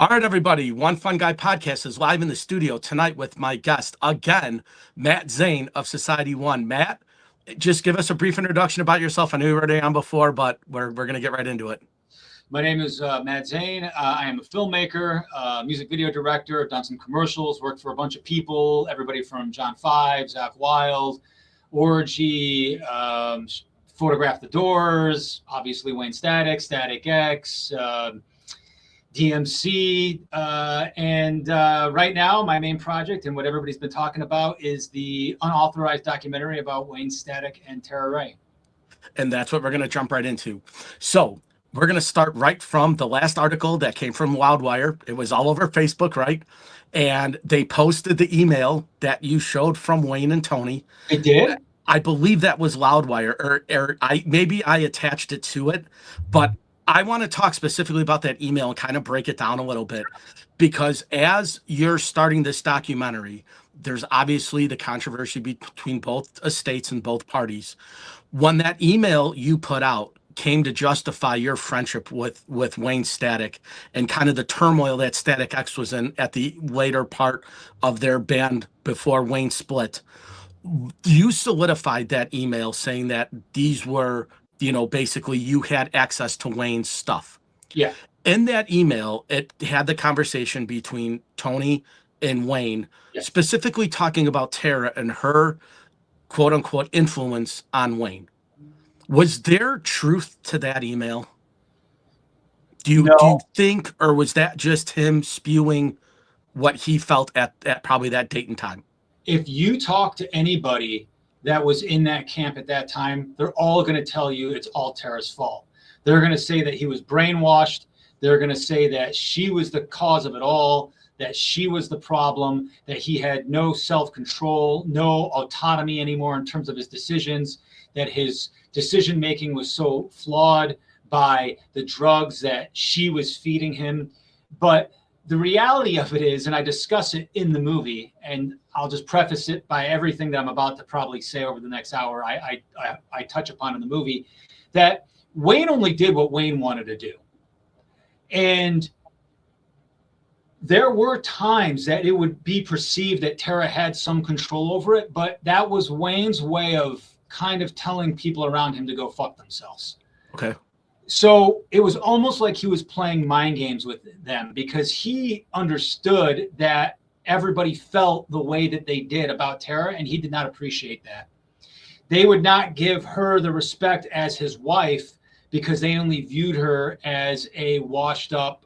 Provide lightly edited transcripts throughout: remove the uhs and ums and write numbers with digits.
All right, everybody. One Fun Guy podcast is live in the studio tonight with my guest again, Matt Zane of Society One. Matt, just give us a brief introduction about yourself. I knew you were already on before, but we're going to get right into it. My name is Matt Zane. I am a filmmaker, music video director. I've done some commercials, worked for a bunch of people, everybody from John Five, Zach Wild, Orgy, Photograph the Doors, obviously Wayne Static, Static X, DMC, and right now my main project and what everybody's been talking about is the unauthorized documentary about Wayne Static and Tera Wray. And that's what we're going to jump right into. So we're going to start right from the last article that came from Loudwire. It was all over Facebook, right? And they posted the email that you showed from Wayne and Tony. It did? I believe that was Loudwire, or maybe I attached it to it, but I want to talk specifically about that email and kind of break it down a little bit, because as you're starting this documentary, there's obviously the controversy between both estates and both parties. When that email you put out came to justify your friendship with Wayne Static and kind of the turmoil that Static X was in at the later part of their band before Wayne split, you solidified that email saying that these were, basically you had access to Wayne's stuff. Yeah. In that email, it had the conversation between Tony and Wayne, yes, specifically talking about Tera and her quote unquote influence on Wayne. Was there truth to that email? Do you think, or was that just him spewing what he felt at probably that date and time? If you talk to anybody that was in that camp at that time, they're all going to tell you it's all Tera's fault. They're going to say that he was brainwashed. They're going to say that she was the cause of it all, that she was the problem, that he had no self-control, no autonomy anymore in terms of his decisions, that his decision-making was so flawed by the drugs that she was feeding him. But the reality of it is, and I discuss it in the movie, and I'll just preface it by everything that I'm about to probably say over the next hour, I touch upon in the movie, that Wayne only did what Wayne wanted to do. And there were times that it would be perceived that Tera had some control over it, but that was Wayne's way of kind of telling people around him to go fuck themselves. Okay. So it was almost like he was playing mind games with them, because he understood that everybody felt the way that they did about Tera, and he did not appreciate that. They would not give her the respect as his wife because they only viewed her as a washed up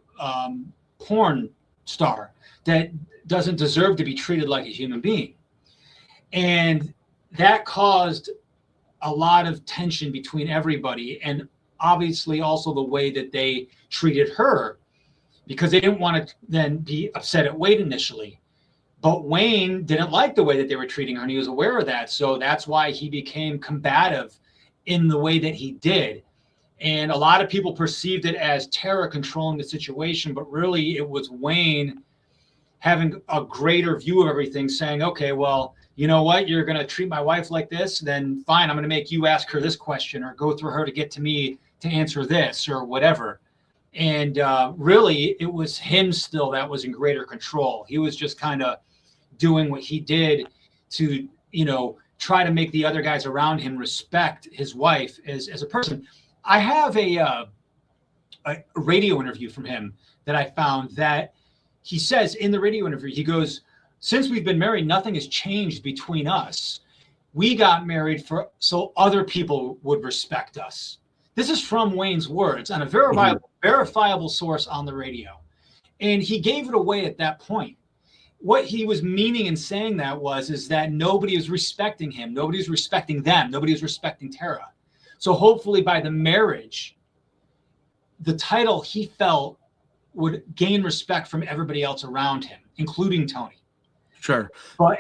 porn star that doesn't deserve to be treated like a human being. And that caused a lot of tension between everybody, and obviously also the way that they treated her, because they didn't want to then be upset at Wade initially. But Wayne didn't like the way that they were treating her, and he was aware of that. So that's why he became combative in the way that he did. And a lot of people perceived it as Tera controlling the situation, but really it was Wayne having a greater view of everything, saying, okay, well, you know what, you're going to treat my wife like this, then fine, I'm going to make you ask her this question or go through her to get to me to answer this or whatever. And really, it was him still that was in greater control. He was just kind of doing what he did to, try to make the other guys around him respect his wife as a person. I have a radio interview from him that I found that he says in the radio interview, he goes, since we've been married, nothing has changed between us. We got married so other people would respect us. This is from Wayne's words on a verifiable source on the radio. And he gave it away at that point. What he was meaning in saying that is that nobody is respecting him. Nobody is respecting them. Nobody is respecting Tera. So hopefully by the marriage, the title he felt would gain respect from everybody else around him, including Tony. Sure.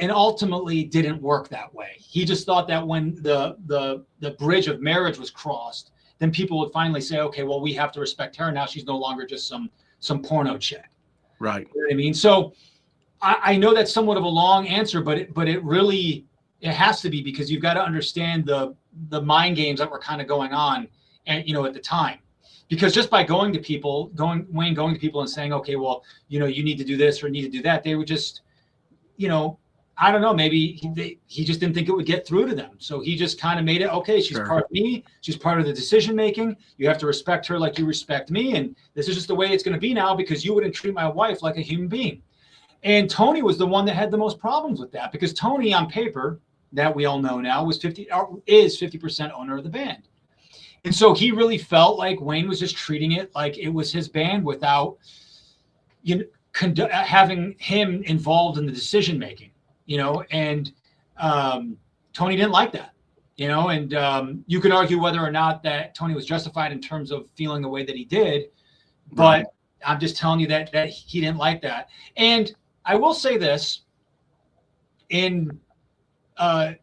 And ultimately didn't work that way. He just thought that when the bridge of marriage was crossed, then people would finally say, okay, well, we have to respect her. Now she's no longer just some porno chick. Right. You know what I mean? So I know that's somewhat of a long answer, but it really has to be, because you've got to understand the mind games that were kind of going on at the time. because just by going to people, Wayne going to people and saying, okay, well, you know, you need to do this or need to do that, they would just, you know, I don't know, maybe he just didn't think it would get through to them. So he just kind of made it, okay, she's part of me. She's part of the decision making. You have to respect her like you respect me. And this is just the way it's going to be now, because you wouldn't treat my wife like a human being. And Tony was the one that had the most problems with that, because Tony, on paper, that we all know now, is 50% owner of the band. And so he really felt like Wayne was just treating it like it was his band without, you know, having him involved in the decision making. You know, and Tony didn't like that, you know, and you can argue whether or not that Tony was justified in terms of feeling the way that he did, but I'm just telling you that he didn't like that. And I will say this, in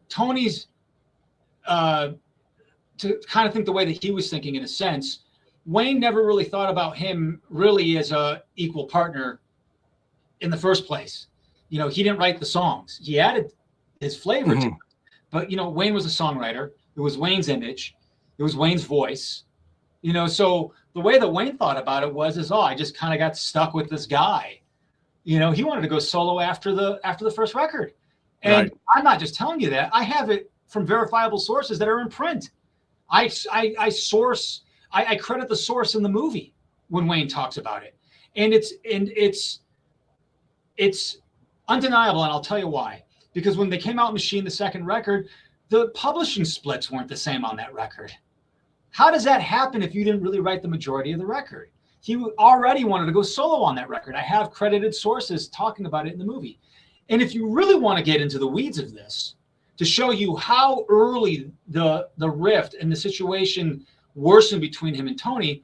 Tony's, to kind of think the way that he was thinking, in a sense, Wayne never really thought about him really as a equal partner in the first place. You know, he didn't write the songs. He added his flavor to it. But, you know, Wayne was a songwriter. It was Wayne's image. It was Wayne's voice. You know, so the way that Wayne thought about it was, I just kind of got stuck with this guy. You know, he wanted to go solo after the first record. And I'm not just telling you that. I have it from verifiable sources that are in print. I credit the source in the movie when Wayne talks about it. And it's undeniable, and I'll tell you why. Because when they came out Machine, the second record, the publishing splits weren't the same on that record. How does that happen if you didn't really write the majority of the record? He already wanted to go solo on that record. I have credited sources talking about it in the movie. And if you really want to get into the weeds of this, to show you how early the rift and the situation worsened between him and Tony,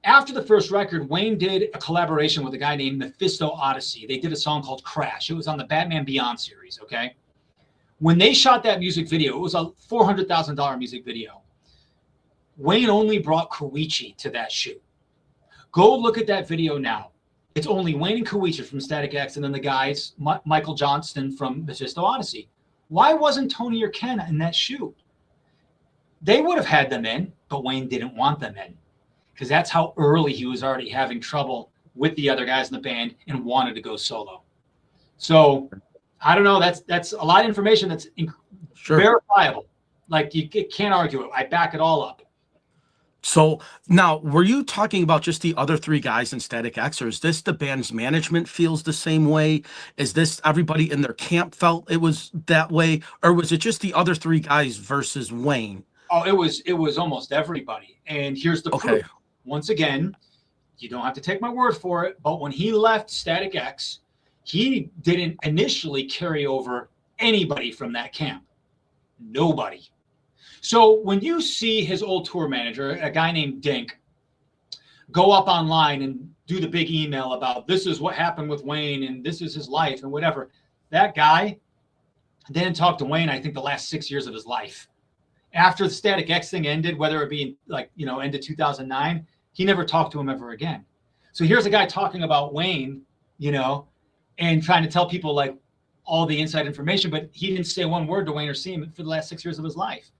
after the first record, Wayne did a collaboration with a guy named Mephisto Odyssey. They did a song called Crash. It was on the Batman Beyond series, okay? When they shot that music video, it was a $400,000 music video. Wayne only brought Koichi to that shoot. Go look at that video now. It's only Wayne and Koichi from Static X, and then the guys, Michael Johnston from Mephisto Odyssey. Why wasn't Tony or Ken in that shoot? They would have had them in, but Wayne didn't want them in, because that's how early he was already having trouble with the other guys in the band and wanted to go solo. So I don't know. That's a lot of information that's verifiable. Like, you can't argue it. I back it all up. So now, were you talking about just the other three guys in Static X, or is this the band's management feels the same way? Is this everybody in their camp felt it was that way, or was it just the other three guys versus Wayne? Oh, it was almost everybody. And here's the proof. Once again, you don't have to take my word for it, but when he left Static X, he didn't initially carry over anybody from that camp. Nobody. So when you see his old tour manager, a guy named Dink, go up online and do the big email about this is what happened with Wayne and this is his life and whatever, that guy didn't talk to Wayne, I think, the last 6 years of his life. After the Static X thing ended, whether it be ended 2009, he never talked to him ever again. So here's a guy talking about Wayne, and trying to tell people like all the inside information, but he didn't say one word to Wayne or see him for the last 6 years of his life.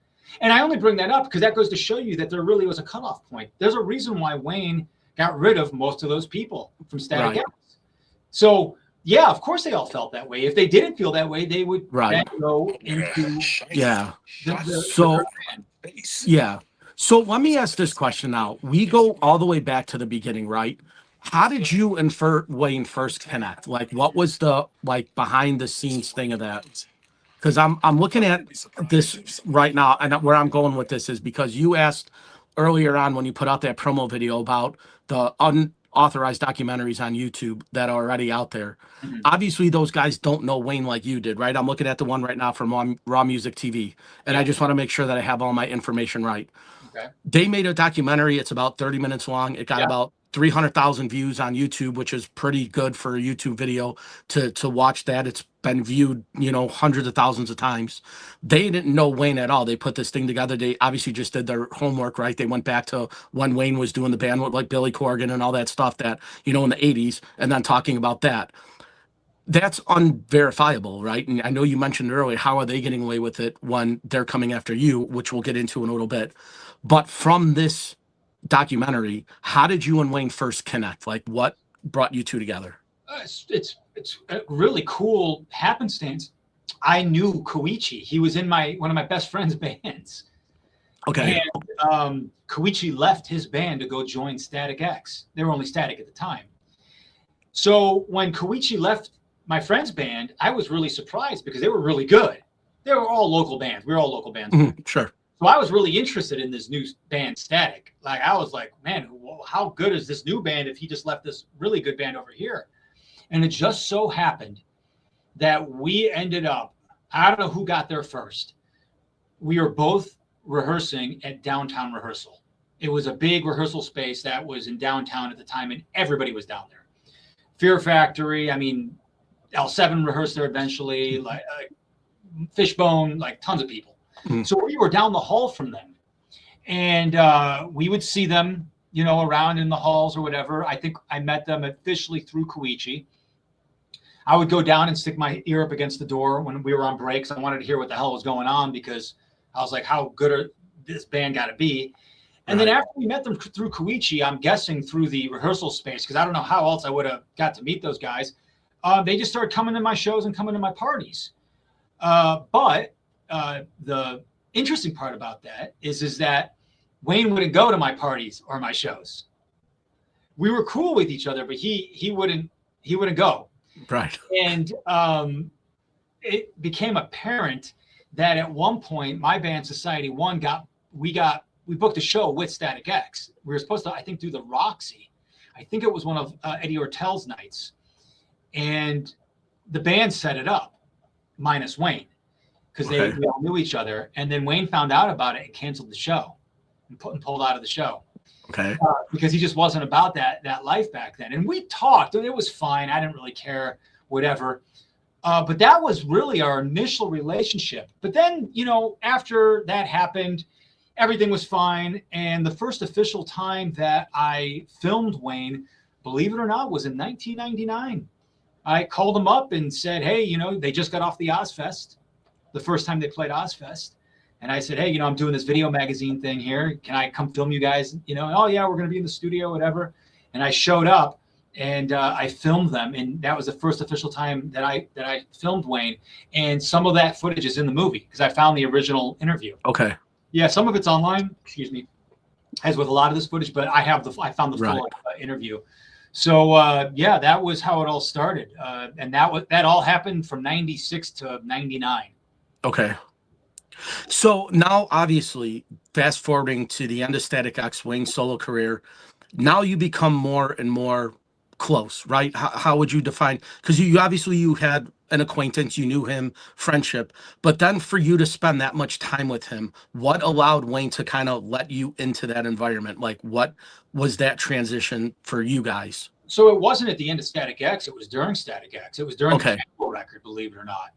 And I only bring that up because that goes to show you that there really was a cutoff point. There's a reason why Wayne got rid of most of those people from Static X. So yeah, of course they all felt that way. If they didn't feel that way, they would then go into So let me ask this question now. We go all the way back to the beginning, right? How did you and Wayne first connect? Like, what was the behind the scenes thing of that? Because I'm looking at this right now, and where I'm going with this is because you asked earlier on when you put out that promo video about the unauthorized documentaries on YouTube that are already out there. Mm-hmm. Obviously, those guys don't know Wayne like you did, right? I'm looking at the one right now from Raw Music TV, and I just want to make sure that I have all my information right. Okay. They made a documentary. It's about 30 minutes long. It got about 300,000 views on YouTube, which is pretty good for a YouTube video to watch that. It's been viewed, hundreds of thousands of times. They didn't know Wayne at all. They put this thing together. They obviously just did their homework, right? They went back to when Wayne was doing the band with like Billy Corgan and all that stuff that, in the 80s, and then talking about that. That's unverifiable, right? And I know you mentioned earlier, how are they getting away with it when they're coming after you, which we'll get into in a little bit. But from this documentary, how did you and Wayne first connect? Like, what brought you two together? It's a really cool happenstance. I knew Koichi. He was in one of my best friend's bands. Okay. And Koichi left his band to go join Static X. They were only Static at the time. So when Koichi left my friend's band, I was really surprised because they were really good. They were all local bands. We were all local bands. Mm-hmm. Sure. So I was really interested in this new band, Static. Like, I was like, man, how good is this new band if he just left this really good band over here? And it just so happened that we ended up, I don't know who got there first. We were both rehearsing at Downtown Rehearsal. It was a big rehearsal space that was in downtown at the time, and everybody was down there. Fear Factory, I mean, L7 rehearsed there eventually, like Fishbone, like tons of people. Mm-hmm. So we were down the hall from them, and we would see them, you know, around in the halls or whatever. I think I met them officially through Koichi. I would go down and stick my ear up against the door when we were on breaks. I wanted to hear what the hell was going on because I was like, how good are this band got to be? And then after we met them through Koichi, I'm guessing through the rehearsal space, because I don't know how else I would have got to meet those guys. They just started coming to my shows and coming to my parties. But the interesting part about that is that Wayne wouldn't go to my parties or my shows. We were cool with each other, but he wouldn't go. Right. And it became apparent that at one point my band Society One we booked a show with Static X. We were supposed to, I think, do the Roxy. I think it was one of Eddie Ortel's nights. And the band set it up, minus Wayne, because we all knew each other. And then Wayne found out about it and canceled the show and pulled out of the show. Okay. Because he just wasn't about that life back then. And we talked, and it was fine. I didn't really care, whatever. But that was really our initial relationship. But then, you know, after that happened, everything was fine. And the first official time that I filmed Wayne, believe it or not, was in 1999. I called him up and said, hey, you know, they just got off the Ozfest, the first time they played Ozfest. And I said, hey, you know, I'm doing this video magazine thing here. Can I come film you guys? You know, oh, yeah, we're going to be in the studio, whatever. And I showed up and I filmed them. And that was the first official time that I filmed Wayne. And some of that footage is in the movie because I found the original interview. Okay. Yeah, some of it's online, excuse me, as with a lot of this footage, but I found the full interview. So, yeah, that was how it all started. And that all happened from 96 to 99. Okay. So now, obviously, fast forwarding to the end of Static X, Wayne's solo career, now you become more and more close, right? How would you define? Because you obviously you had an acquaintance, you knew him, friendship, but then for you to spend that much time with him, what allowed Wayne to kind of let you into that environment? Like, what was that transition for you guys? So it wasn't at the end of Static X. It was during Static X. It was during the Cannibal record, believe it or not.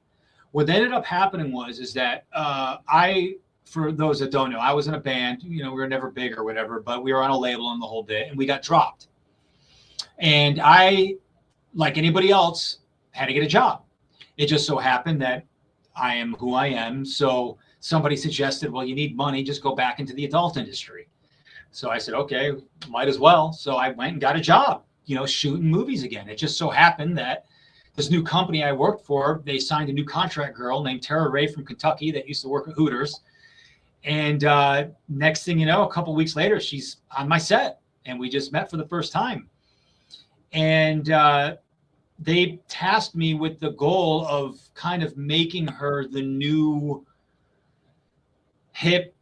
What ended up happening is that for those that don't know, I was in a band, you know, we were never big or whatever, but we were on a label and the whole bit, and we got dropped. And I, like anybody else, had to get a job. It just so happened that I am who I am. So somebody suggested, well, you need money, just go back into the adult industry. So I said, okay, might as well. So I went and got a job, you know, shooting movies again. It just so happened that this new company I worked for, they signed a new contract girl named Tera Wray from Kentucky that used to work at Hooters. And next thing you know, a couple weeks later, she's on my set and we just met for the first time. And they tasked me with the goal of kind of making her the new hip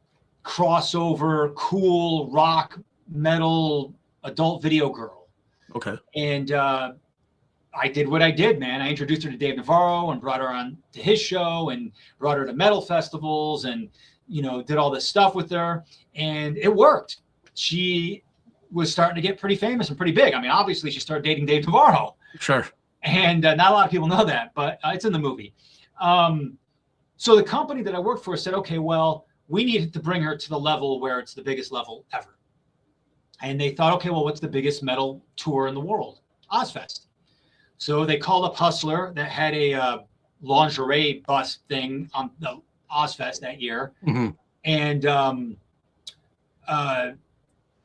crossover, cool rock metal adult video girl. Okay. And I did what I did, man. I introduced her to Dave Navarro and brought her on to his show and brought her to metal festivals and, you know, did all this stuff with her. And it worked. She was starting to get pretty famous and pretty big. I mean, obviously she started dating Dave Navarro. Sure. And not a lot of people know that, but it's in the movie. So the company that I worked for said, okay, well, we needed to bring her to the level where it's the biggest level ever. And they thought, okay, well, what's the biggest metal tour in the world? Ozfest. So they called up Hustler that had a lingerie bus thing on the Ozfest that year. Mm-hmm. And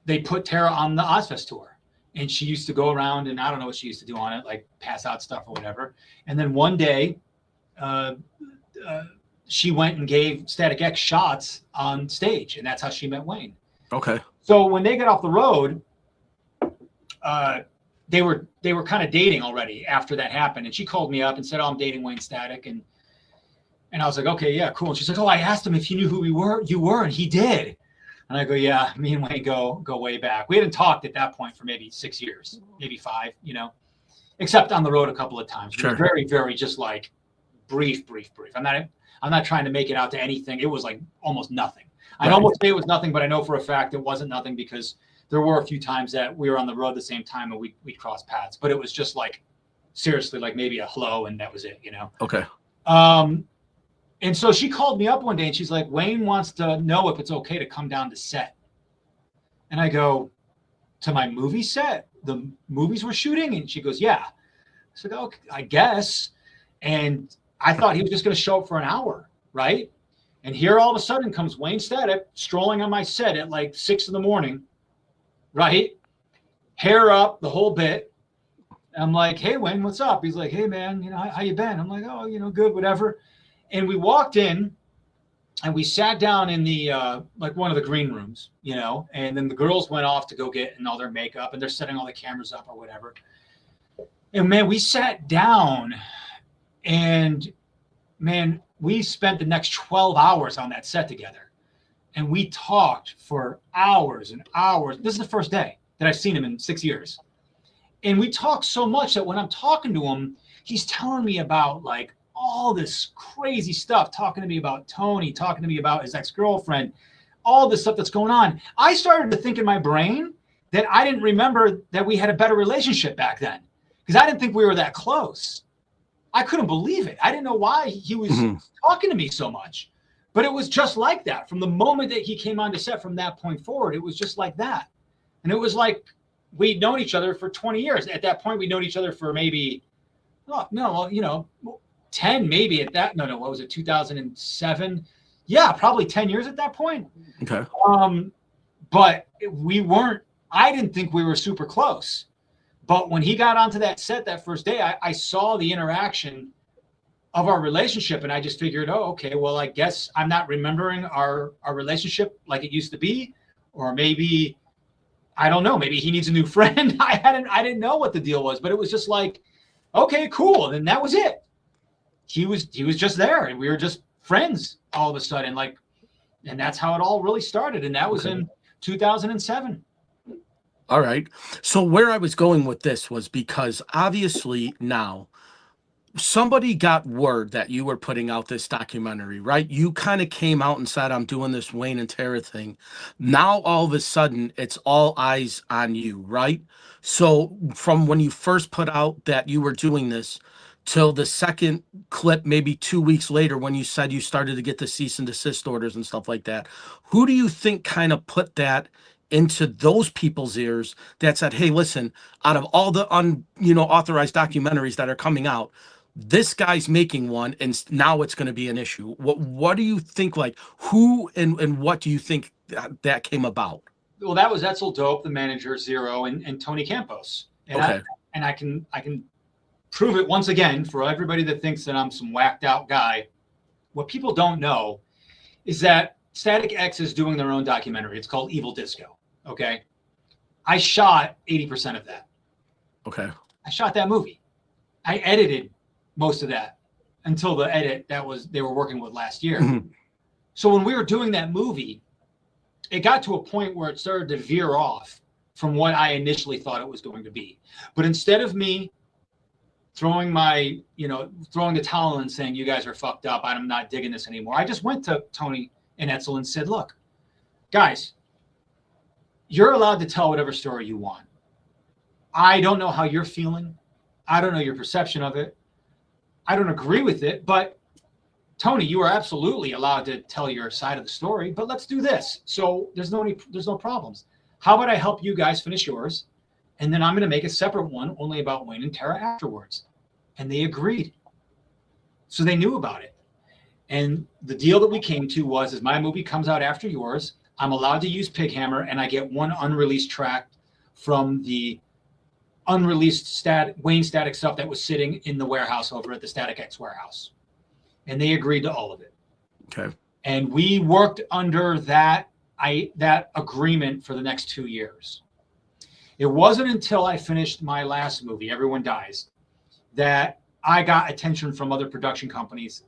they put Tera on the Ozfest tour, and she used to go around, and I don't know what she used to do on it, like pass out stuff or whatever. And then one day, she went and gave Static X shots on stage, and that's how she met Wayne. Okay. So when they got off the road, they were kind of dating already after that happened. And she called me up and said, "Oh, I'm dating Wayne Static." And I was like, "Okay, yeah, cool." And she's like, "Oh, I asked him if he knew who you were, and he did." And I go, "Yeah, me and Wayne go way back. We hadn't talked at that point for maybe 6 years, maybe 5, except on the road a couple of times. Sure. Very, very just like brief. I'm not trying to make it out to anything. It was like almost nothing. I'd almost say it was nothing, but I know for a fact it wasn't nothing because there were a few times that we were on the road at the same time and we'd cross paths. But it was just like, seriously, like maybe a hello and that was it, Okay. And so she called me up one day and she's like, "Wayne wants to know if it's okay to come down to set." And I go, "To my movie set? The movies we're shooting?" And she goes, "Yeah." I said, "Okay, I guess." And I thought he was just going to show up for an hour, right? And here all of a sudden comes Wayne Static strolling on my set at like 6 a.m, right? Hair up, the whole bit. I'm like, "Hey, Wayne, what's up?" He's like, "Hey, man, how you been?" I'm like, "Oh, good, whatever." And we walked in and we sat down in the, like one of the green rooms, and then the girls went off to go get all their makeup and they're setting all the cameras up or whatever. And man, we sat down and man, we spent the next 12 hours on that set together. And we talked for hours and hours. This is the first day that I've seen him in 6 years. And we talked so much that when I'm talking to him, he's telling me about like all this crazy stuff, talking to me about Tony, talking to me about his ex-girlfriend, all this stuff that's going on. I started to think in my brain that I didn't remember that we had a better relationship back then because I didn't think we were that close. I couldn't believe it. I didn't know why he was talking to me so much, but it was just like that. From the moment that he came onto set from that point forward, it was just like that. And it was like we'd known each other for 20 years. At that point, we'd known each other for maybe, 10 maybe at that. No, what was it, 2007? Yeah, probably 10 years at that point. Okay. But I didn't think we were super close. But when he got onto that set that first day, I saw the interaction of our relationship and I just figured, oh, okay, well, I guess I'm not remembering our relationship like it used to be, or maybe, I don't know, maybe he needs a new friend. I didn't know what the deal was, but it was just like, okay, cool. And that was it. He was just there and we were just friends all of a sudden, and that's how it all really started. And that was in 2007. All right. So where I was going with this was because obviously now somebody got word that you were putting out this documentary, right? You kind of came out and said, "I'm doing this Wayne and Tera thing." Now, all of a sudden, it's all eyes on you, right? So from when you first put out that you were doing this till the second clip, maybe 2 weeks later, when you said you started to get the cease and desist orders and stuff like that, who do you think kind of put that into those people's ears that said, "Hey, listen, out of all the authorized documentaries that are coming out, this guy's making one, and now it's going to be an issue"? What do you think? Like, who and what do you think that came about? Well, that was Etzel Dope, the manager, Zero, and Tony Campos. And Okay. I can prove it once again for everybody that thinks that I'm some whacked out guy. What people don't know is that Static X is doing their own documentary. It's called Evil Disco. Okay. I shot 80% of that. Okay. I shot that movie. I edited most of that until the edit they were working with last year. Mm-hmm. So when we were doing that movie, it got to a point where it started to veer off from what I initially thought it was going to be. But instead of me throwing the towel and saying, "You guys are fucked up, I'm not digging this anymore," I just went to Tony and Etzel and said, "Look, guys, you're allowed to tell whatever story you want. I don't know how you're feeling. I don't know your perception of it. I don't agree with it, but Tony, you are absolutely allowed to tell your side of the story, but let's do this. So there's no problems. How about I help you guys finish yours? And then I'm going to make a separate one only about Wayne and Tera afterwards." And they agreed. So they knew about it. And the deal that we came to was, as my movie comes out after yours, I'm allowed to use Pighammer, and I get one unreleased track from the unreleased Wayne Static stuff that was sitting in the warehouse over at the Static X warehouse. And they agreed to all of it. Okay. And we worked under that agreement for the next 2 years. It wasn't until I finished my last movie, Everyone Dies, that I got attention from other production companies.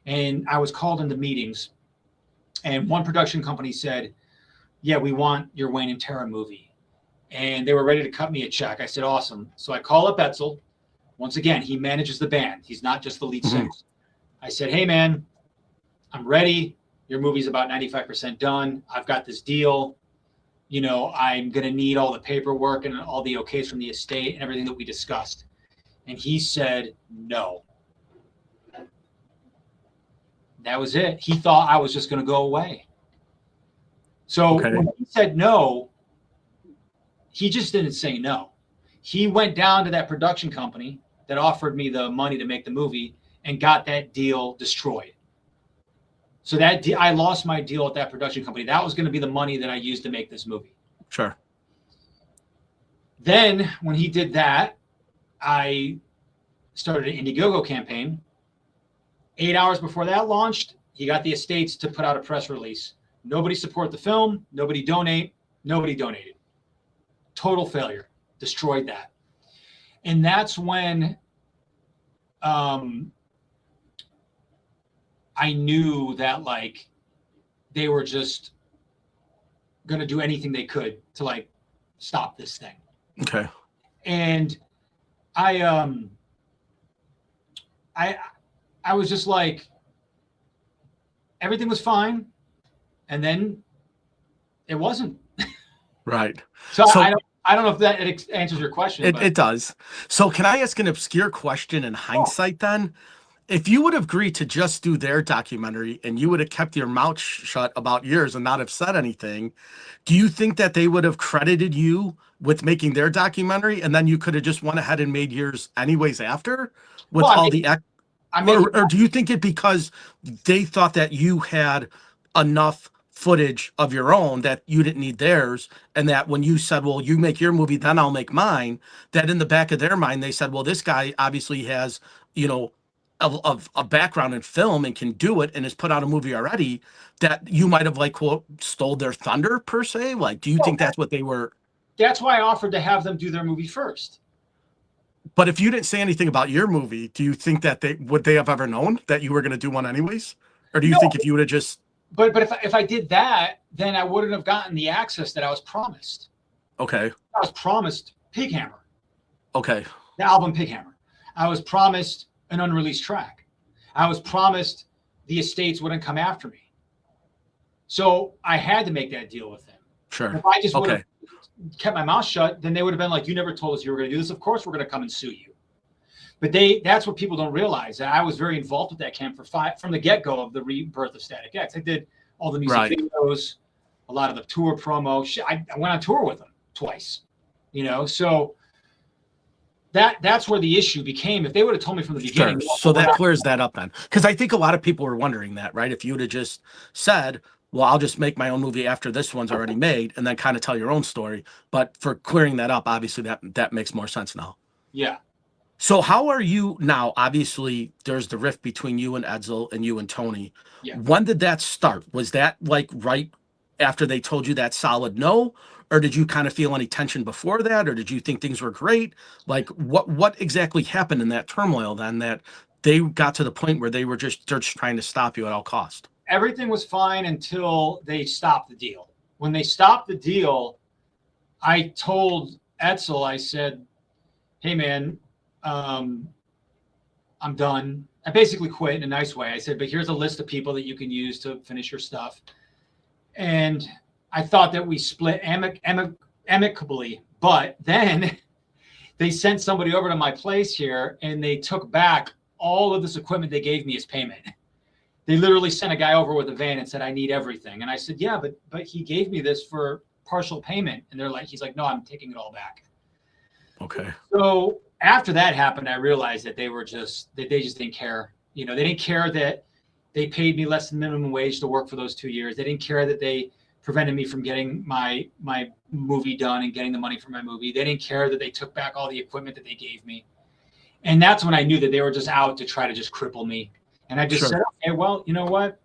And I was called into meetings. And one production company said, yeah, we want your Wayne and Tera movie. And they were ready to cut me a check. I said, awesome. So I call up Etzel. Once again, he manages the band. He's not just the lead singer. I said, hey, man, I'm ready. Your movie's about 95% done. I've got this deal. You know, I'm going to need all the paperwork and all the okays from the estate and everything that we discussed. And he said, no. That was it. He thought I was just going to go away. So when he said no, he just didn't say no. He went down to that production company that offered me the money to make the movie and got that deal destroyed. So that I lost my deal at that production company. That was going to be the money that I used to make this movie. Sure. Then when he did that, I started an Indiegogo campaign. 8 hours before that launched, he got the estates to put out a press release. Nobody support the film. Nobody donate. Nobody donated. Total failure. Destroyed that. And that's when I knew that like they were just going to do anything they could to like stop this thing. Okay. And I was just like, everything was fine. And then it wasn't. Right. So I don't know if that answers your question. It does. So can I ask an obscure question in hindsight then? If you would have agreed to just do their documentary and you would have kept your mouth shut about yours and not have said anything, do you think that they would have credited you with making their documentary and then you could have just went ahead and made yours anyways after with or do you think it because they thought that you had enough footage of your own that you didn't need theirs, and that when you said, well, you make your movie, then I'll make mine, that in the back of their mind, they said, well, this guy obviously has, you know, a background in film and can do it and has put out a movie already, that you might have like, quote, stole their thunder per se? Like, do you think that's what they were? That's why I offered to have them do their movie first. But if you didn't say anything about your movie, do you think that would they have ever known that you were going to do one anyways? Or do you think if you would have just... But if I did that, then I wouldn't have gotten the access that I was promised. Okay. I was promised Pighammer. Okay. The album Pighammer. I was promised an unreleased track. I was promised the estates wouldn't come after me. So I had to make that deal with them. Sure. If I just would have kept my mouth shut, then they would have been like, you never told us you were going to do this. Of course we're going to come and sue you. But that's what people don't realize. I was very involved with that camp from the get-go of the rebirth of Static X. I did all the music videos, a lot of the tour promo. I went on tour with them twice, you know. So that's where the issue became. If they would have told me from the beginning. Sure. So that clears that up then. Because I think a lot of people were wondering that, right? If you would have just said, well, I'll just make my own movie after this one's already made and then kind of tell your own story. But for clearing that up, obviously that makes more sense now. Yeah. So how are you now? Obviously, there's the rift between you and Edsel and you and Tony. Yeah. When did that start? Was that like right after they told you that solid no? Or did you kind of feel any tension before that? Or did you think things were great? Like what exactly happened in that turmoil then that they got to the point where they're just trying to stop you at all cost? Everything was fine until they stopped the deal. When they stopped the deal, I told Edsel, I said, hey, man, I'm done. I basically quit in a nice way. I said, but here's a list of people that you can use to finish your stuff. And I thought that we split amicably, but then they sent somebody over to my place here and they took back all of this equipment they gave me as payment. They literally sent a guy over with a van and said, I need everything. And I said, yeah, but he gave me this for partial payment. And he's like, no, I'm taking it all back. Okay. So after that happened, I realized that they just didn't care. You know, they didn't care that they paid me less than minimum wage to work for those 2 years. They didn't care that they prevented me from getting my movie done and getting the money for my movie. They didn't care that they took back all the equipment that they gave me. And that's when I knew that they were just out to try to just cripple me. And I just said, okay, well, you know what?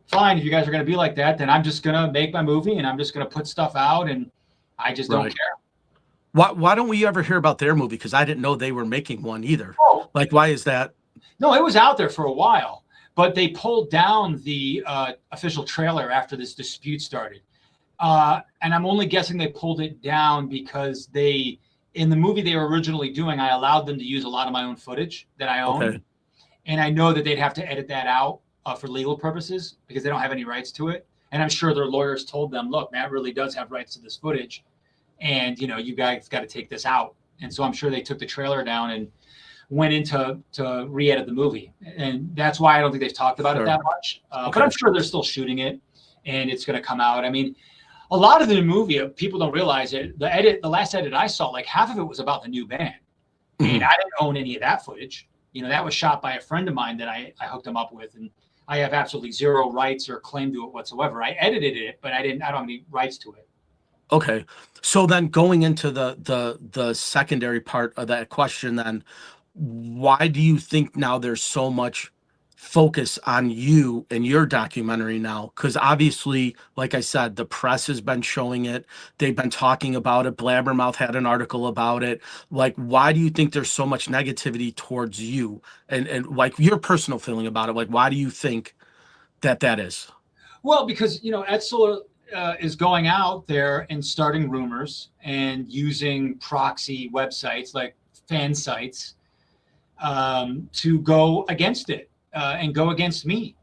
Fine. If you guys are going to be like that, then I'm just going to make my movie and I'm just going to put stuff out and I just don't care. Why don't we ever hear about their movie? Because I didn't know they were making one either. Oh. Like, why is that? No, it was out there for a while, but they pulled down the official trailer after this dispute started. And I'm only guessing they pulled it down because in the movie they were originally doing, I allowed them to use a lot of my own footage that I own. Okay. And I know that they'd have to edit that out for legal purposes because they don't have any rights to it. And I'm sure their lawyers told them, look, Matt really does have rights to this footage. And, you know, you guys got to take this out. And so I'm sure they took the trailer down and went into to re-edit the movie. And that's why I don't think they've talked about it that much. But I'm sure they're still shooting it and it's going to come out. I mean, a lot of the movie, people don't realize it. The last edit I saw, like half of it was about the new band. I mean, I didn't own any of that footage. You know, that was shot by a friend of mine that I hooked him up with. And I have absolutely zero rights or claim to it whatsoever. I edited it, but I don't have any rights to it. Okay. So then going into the secondary part of that question, then why do you think now there's so much focus on you and your documentary now? Because obviously, like I said, the press has been showing it. They've been talking about it. Blabbermouth had an article about it. Like, why do you think there's so much negativity towards you and like your personal feeling about it? Like, why do you think that is? Well, because, you know, Edsel is going out there and starting rumors and using proxy websites like fan sites to go against it and go against me.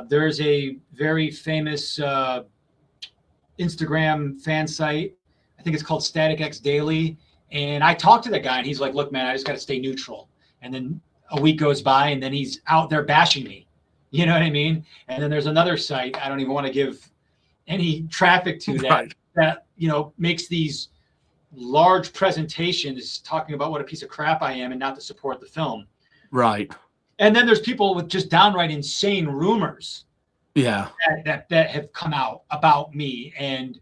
There's a very famous Instagram fan site. I think it's called Static X Daily. And I talked to that guy and he's like, look, man, I just got to stay neutral. And then a week goes by and then he's out there bashing me. You know what I mean? And then there's another site, I don't even want to give any traffic to that, you know, makes these large presentations talking about what a piece of crap I am and not to support the film. Right. And then there's people with just downright insane rumors. Yeah. That have come out about me. And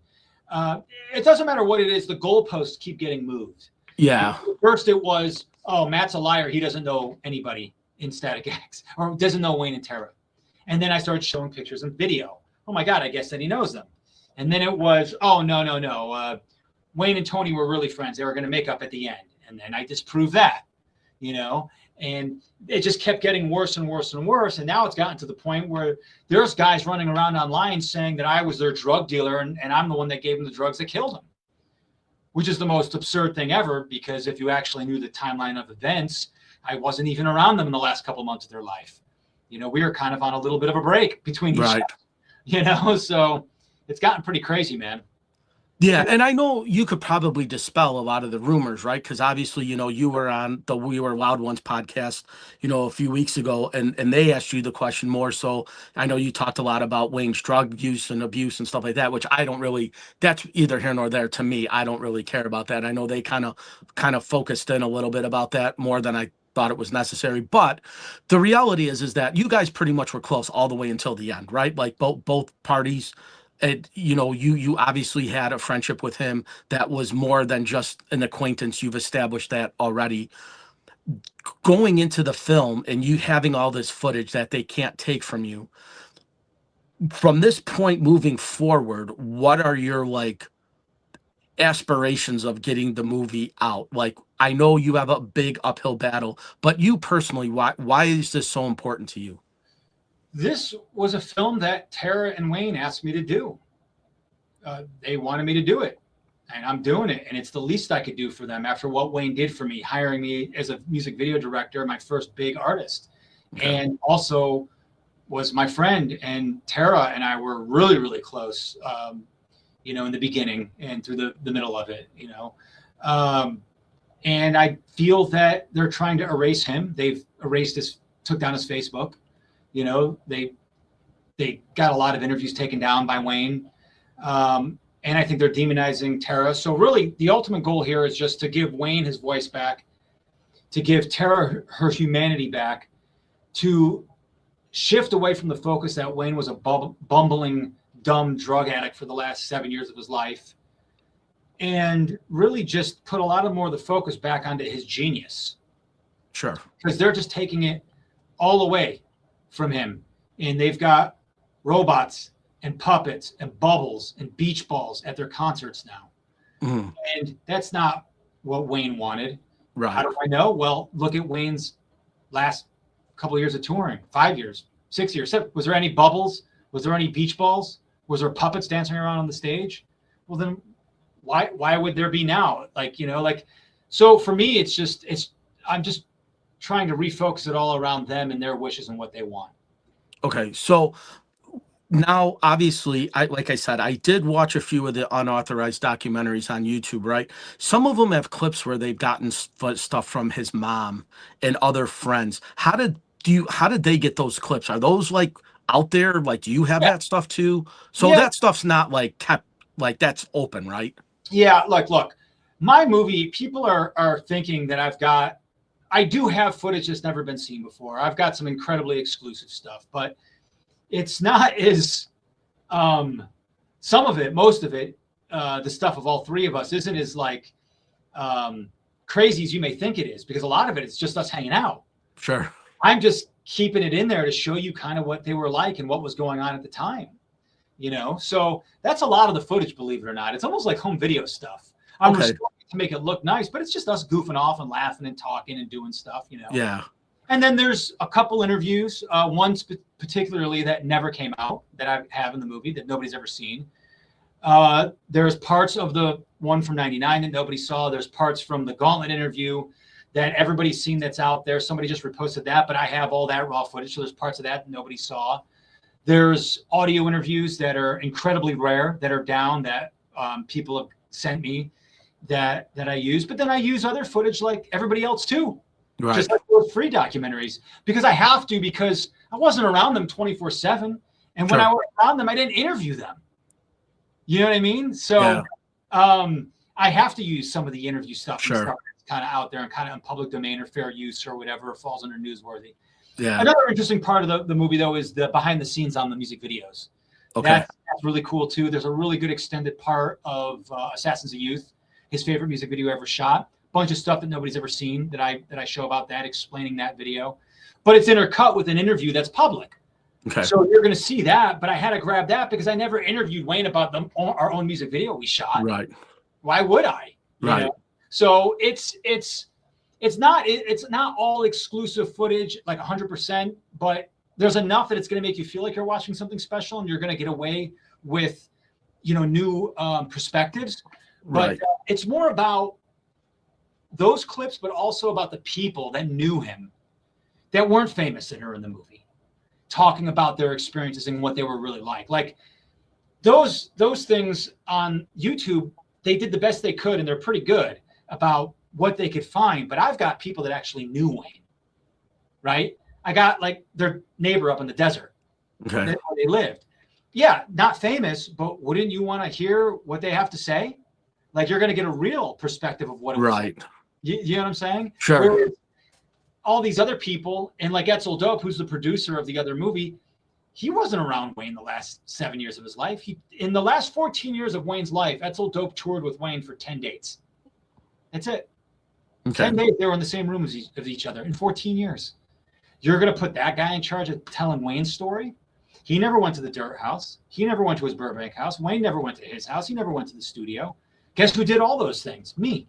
it doesn't matter what it is, the goalposts keep getting moved. Yeah. First it was, oh, Matt's a liar. He doesn't know anybody in Static X or doesn't know Wayne and Tera. And then I started showing pictures and video. Oh my God, I guess that he knows them. And then it was, oh, no. Wayne and Tony were really friends. They were going to make up at the end. And then I disproved that, you know, and it just kept getting worse and worse and worse. And now it's gotten to the point where there's guys running around online saying that I was their drug dealer and I'm the one that gave them the drugs that killed them, which is the most absurd thing ever, because if you actually knew the timeline of events, I wasn't even around them in the last couple of months of their life. You know, we were kind of on a little bit of a break between each other, you know, so it's gotten pretty crazy, man. Yeah, and I know you could probably dispel a lot of the rumors, right? Because obviously, you know, you were on the We Were Loud Ones podcast, you know, a few weeks ago, and they asked you the question more. So I know you talked a lot about Wayne's drug use and abuse and stuff like that, which I don't really, that's either here nor there to me. I don't really care about that. I know they kind of focused in a little bit about that more than I thought it was necessary. But the reality is that you guys pretty much were close all the way until the end, right? Like both parties. And, you know, you obviously had a friendship with him that was more than just an acquaintance. You've established that already. Going into the film and you having all this footage that they can't take from you, from this point moving forward, what are your, like, aspirations of getting the movie out? Like, I know you have a big uphill battle, but you personally, why is this so important to you? This was a film that Tera and Wayne asked me to do. They wanted me to do it, and I'm doing it. And it's the least I could do for them after what Wayne did for me, hiring me as a music video director, my first big artist, and also was my friend. And Tera and I were really, really close, you know, in the beginning and through the middle of it, you know. And I feel that they're trying to erase him. They've erased took down his Facebook. You know, they got a lot of interviews taken down by Wayne. And I think they're demonizing Tera. So really the ultimate goal here is just to give Wayne his voice back, to give Tera her humanity back, to shift away from the focus that Wayne was a bumbling dumb drug addict for the last 7 years of his life, and really just put a lot of more of the focus back onto his genius. Sure. Because they're just taking it all away from him. And they've got robots and puppets and bubbles and beach balls at their concerts now. Mm. And that's not what Wayne wanted. Right. How do I know? Well, look at Wayne's last couple of years of touring, 5 years, 6 years. Was there any bubbles? Was there any beach balls? Was there puppets dancing around on the stage? Well, then why would there be now? So for me, I'm just trying to refocus it all around them and their wishes and what they want. Okay. So now, obviously, like I said, I did watch a few of the unauthorized documentaries on YouTube, right? Some of them have clips where they've gotten stuff from his mom and other friends. How did they get those clips? Are those like out there? Like, do you have that stuff too? So that stuff's not like kept, like that's open, right? Yeah, look, my movie, people are thinking that I do have footage that's never been seen before. I've got some incredibly exclusive stuff, but it's not as, some of it, most of it, the stuff of all three of us isn't as like crazy as you may think it is, because a lot of it is just us hanging out. Sure. I'm just keeping it in there to show you kind of what they were like and what was going on at the time. So that's a lot of the footage, believe it or not. It's almost like home video stuff. I'm restoring it to make it look nice, but it's just us goofing off and laughing and talking and doing stuff, Yeah. And then there's a couple interviews, one particularly that never came out that I have in the movie that nobody's ever seen. There's parts of the one from '99 that nobody saw. There's parts from the Gauntlet interview that everybody's seen that's out there. Somebody just reposted that, but I have all that raw footage. So there's parts of that that nobody saw. There's audio interviews that are incredibly rare, that are down, that people have sent me that I use. But then I use other footage like everybody else too. Right. Just like those free documentaries, because I have to, because I wasn't around them 24/7. And when I was around them, I didn't interview them. You know what I mean? So I have to use some of the interview stuff and stuff that's kind of out there and kind of in public domain or fair use or whatever, falls under newsworthy. Yeah. Another interesting part of the movie, though, is the behind the scenes on the music videos. Okay. That's really cool, too. There's a really good extended part of Assassins of Youth, his favorite music video ever shot. Bunch of stuff that nobody's ever seen that I show about that, explaining that video. But it's intercut with an interview that's public. Okay. So you're going to see that, but I had to grab that because I never interviewed Wayne about our own music video we shot. Right. Why would I? Right. So it's not all exclusive footage, like 100%, but there's enough that it's going to make you feel like you're watching something special, and you're going to get away with, new perspectives. But it's more about those clips, but also about the people that knew him, that weren't famous that are in the movie, talking about their experiences and what they were really like. Like those things on YouTube, they did the best they could, and they're pretty good about what they could find. But I've got people that actually knew Wayne, right? I got like their neighbor up in the desert. Okay. Where they lived. Yeah, not famous, but wouldn't you want to hear what they have to say? Like, you're going to get a real perspective of what it was like. You know what I'm saying? Sure. Whereas all these other people, and like Etzel Dope, who's the producer of the other movie, he wasn't around Wayne the last 7 years of his life. In the last 14 years of Wayne's life, Etzel Dope toured with Wayne for 10 dates. That's it. Okay. 10 days they were in the same room as each other in 14 years. You're going to put that guy in charge of telling Wayne's story? He never went to the Dirt House. He never went to his Burbank house. Wayne never went to his house. He never went to the studio. Guess who did all those things? Me.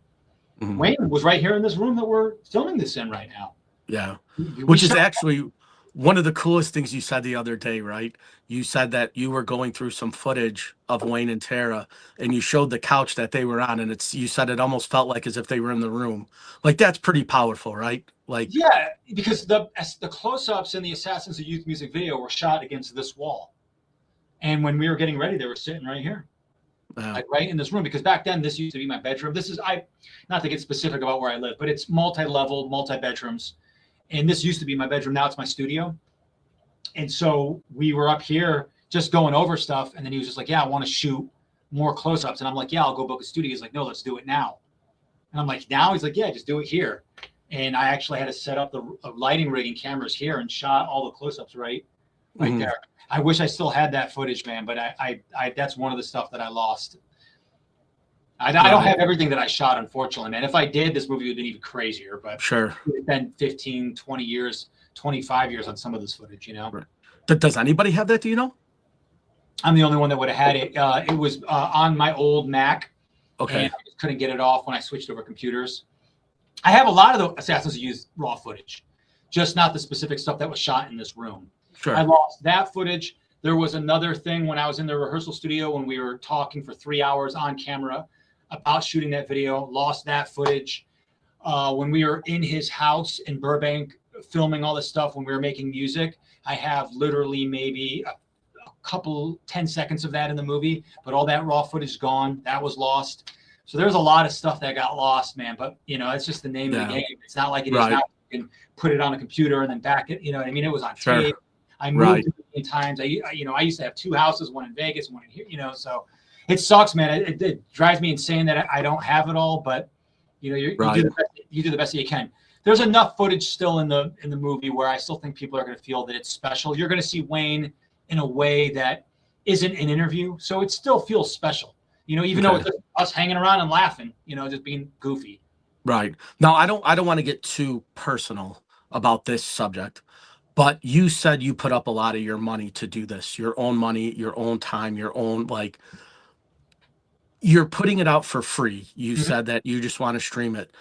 Mm-hmm. Wayne was right here in this room that we're filming this in right now. Yeah. Which is actually one of the coolest things you said the other day, right? You said that you were going through some footage of Wayne and Tera, and you showed the couch that they were on, and you said it almost felt like as if they were in the room. Like, that's pretty powerful, right? Like, yeah, because the close-ups in the Assassins of Youth music video were shot against this wall. And when we were getting ready, they were sitting right here. Like right in this room, because back then this used to be my bedroom. This is, not to get specific about where I live, but it's multi-level, multi-bedrooms. And this used to be my bedroom. Now it's my studio. And so we were up here just going over stuff. And then he was just like, yeah, I want to shoot more close-ups. And I'm like, yeah, I'll go book a studio. He's like, no, let's do it now. And I'm like, now? He's like, yeah, just do it here. And I actually had to set up the lighting rig and cameras here and shot all the close-ups right right Mhm. there. I wish I still had that footage, man, but I that's one of the stuff that I lost. I don't Right. have everything that I shot, unfortunately, man. If I did, this movie would have been even crazier, but Sure. it's been 15, 20 years, 25 years on some of this footage, you know? Right. Does anybody have that? Do you know? I'm the only one that would have had it. It was on my old Mac, and Okay. I just couldn't get it off when I switched over computers. I have a lot of the assassins who use raw footage, just not the specific stuff that was shot in this room. I Sure. lost that footage. There was another thing when I was in the rehearsal studio when we were talking for 3 hours on camera about shooting that video, lost that footage. When we were in his house in Burbank filming all this stuff, when we were making music, I have literally maybe a couple 10 seconds of that in the movie, but all that raw footage is gone. That was lost. So there's a lot of stuff that got lost, man. But you know, it's just the name of the Yeah. game. It's not like it is Right. now. You can put it on a computer and then back it. You know what I mean? It was on Sure. tape. I Right. moved many times. I used to have two houses, one in Vegas, one in here. You know, so it sucks, man. It drives me insane that I don't have it all. But you know, you Right. do the best that you can. There's enough footage still in the movie where I still think people are going to feel that it's special. You're going to see Wayne in a way that isn't an interview, so it still feels special. You know, even though Okay. it's just us hanging around and laughing, you know, just being goofy. Right. Now, I don't want to get too personal about this subject, but you said you put up a lot of your money to do this, your own money, your own time, your own like you're putting it out for free. You Mhm. said that you just want to stream it.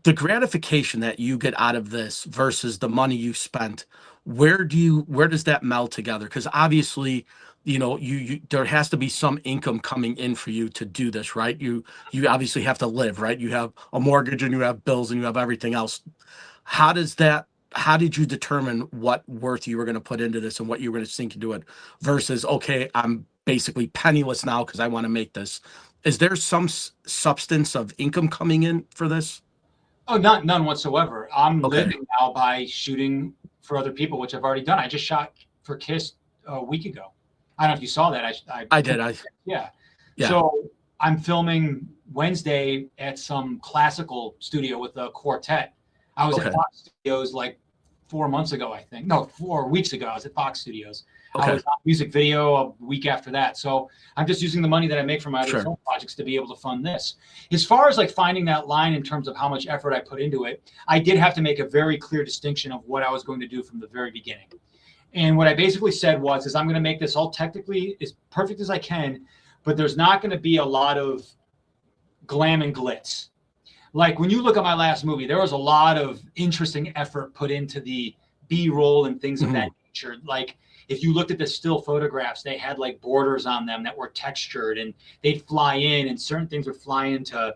The gratification that you get out of this versus the money you spent, where does that meld together? Because obviously, you there has to be some income coming in for you to do this, right? You obviously have to live, right? You have a mortgage and you have bills and you have everything else. How did you determine what worth you were going to put into this and what you were going to sink into it versus, okay, I'm basically penniless now because I want to make this. Is there some substance of income coming in for this? Oh, none whatsoever. I'm Okay. living now by shooting for other people, which I've already done. I just shot for Kiss a week ago. I don't know if you saw that. I did. Yeah. Yeah. So I'm filming Wednesday at some classical studio with a quartet. I was Okay. at Fox Studios like 4 months ago, I think. No, 4 weeks ago. I was at Fox Studios. I Okay. was on music video a week after that. So I'm just using the money that I make from my other Sure. film projects to be able to fund this. As far as like finding that line in terms of how much effort I put into it, I did have to make a very clear distinction of what I was going to do from the very beginning. And what I basically said is I'm going to make this all technically as perfect as I can, but there's not going to be a lot of glam and glitz. Like when you look at my last movie, there was a lot of interesting effort put into the B-roll and things of that nature. Like if you looked at the still photographs, they had like borders on them that were textured and they'd fly in and certain things would fly into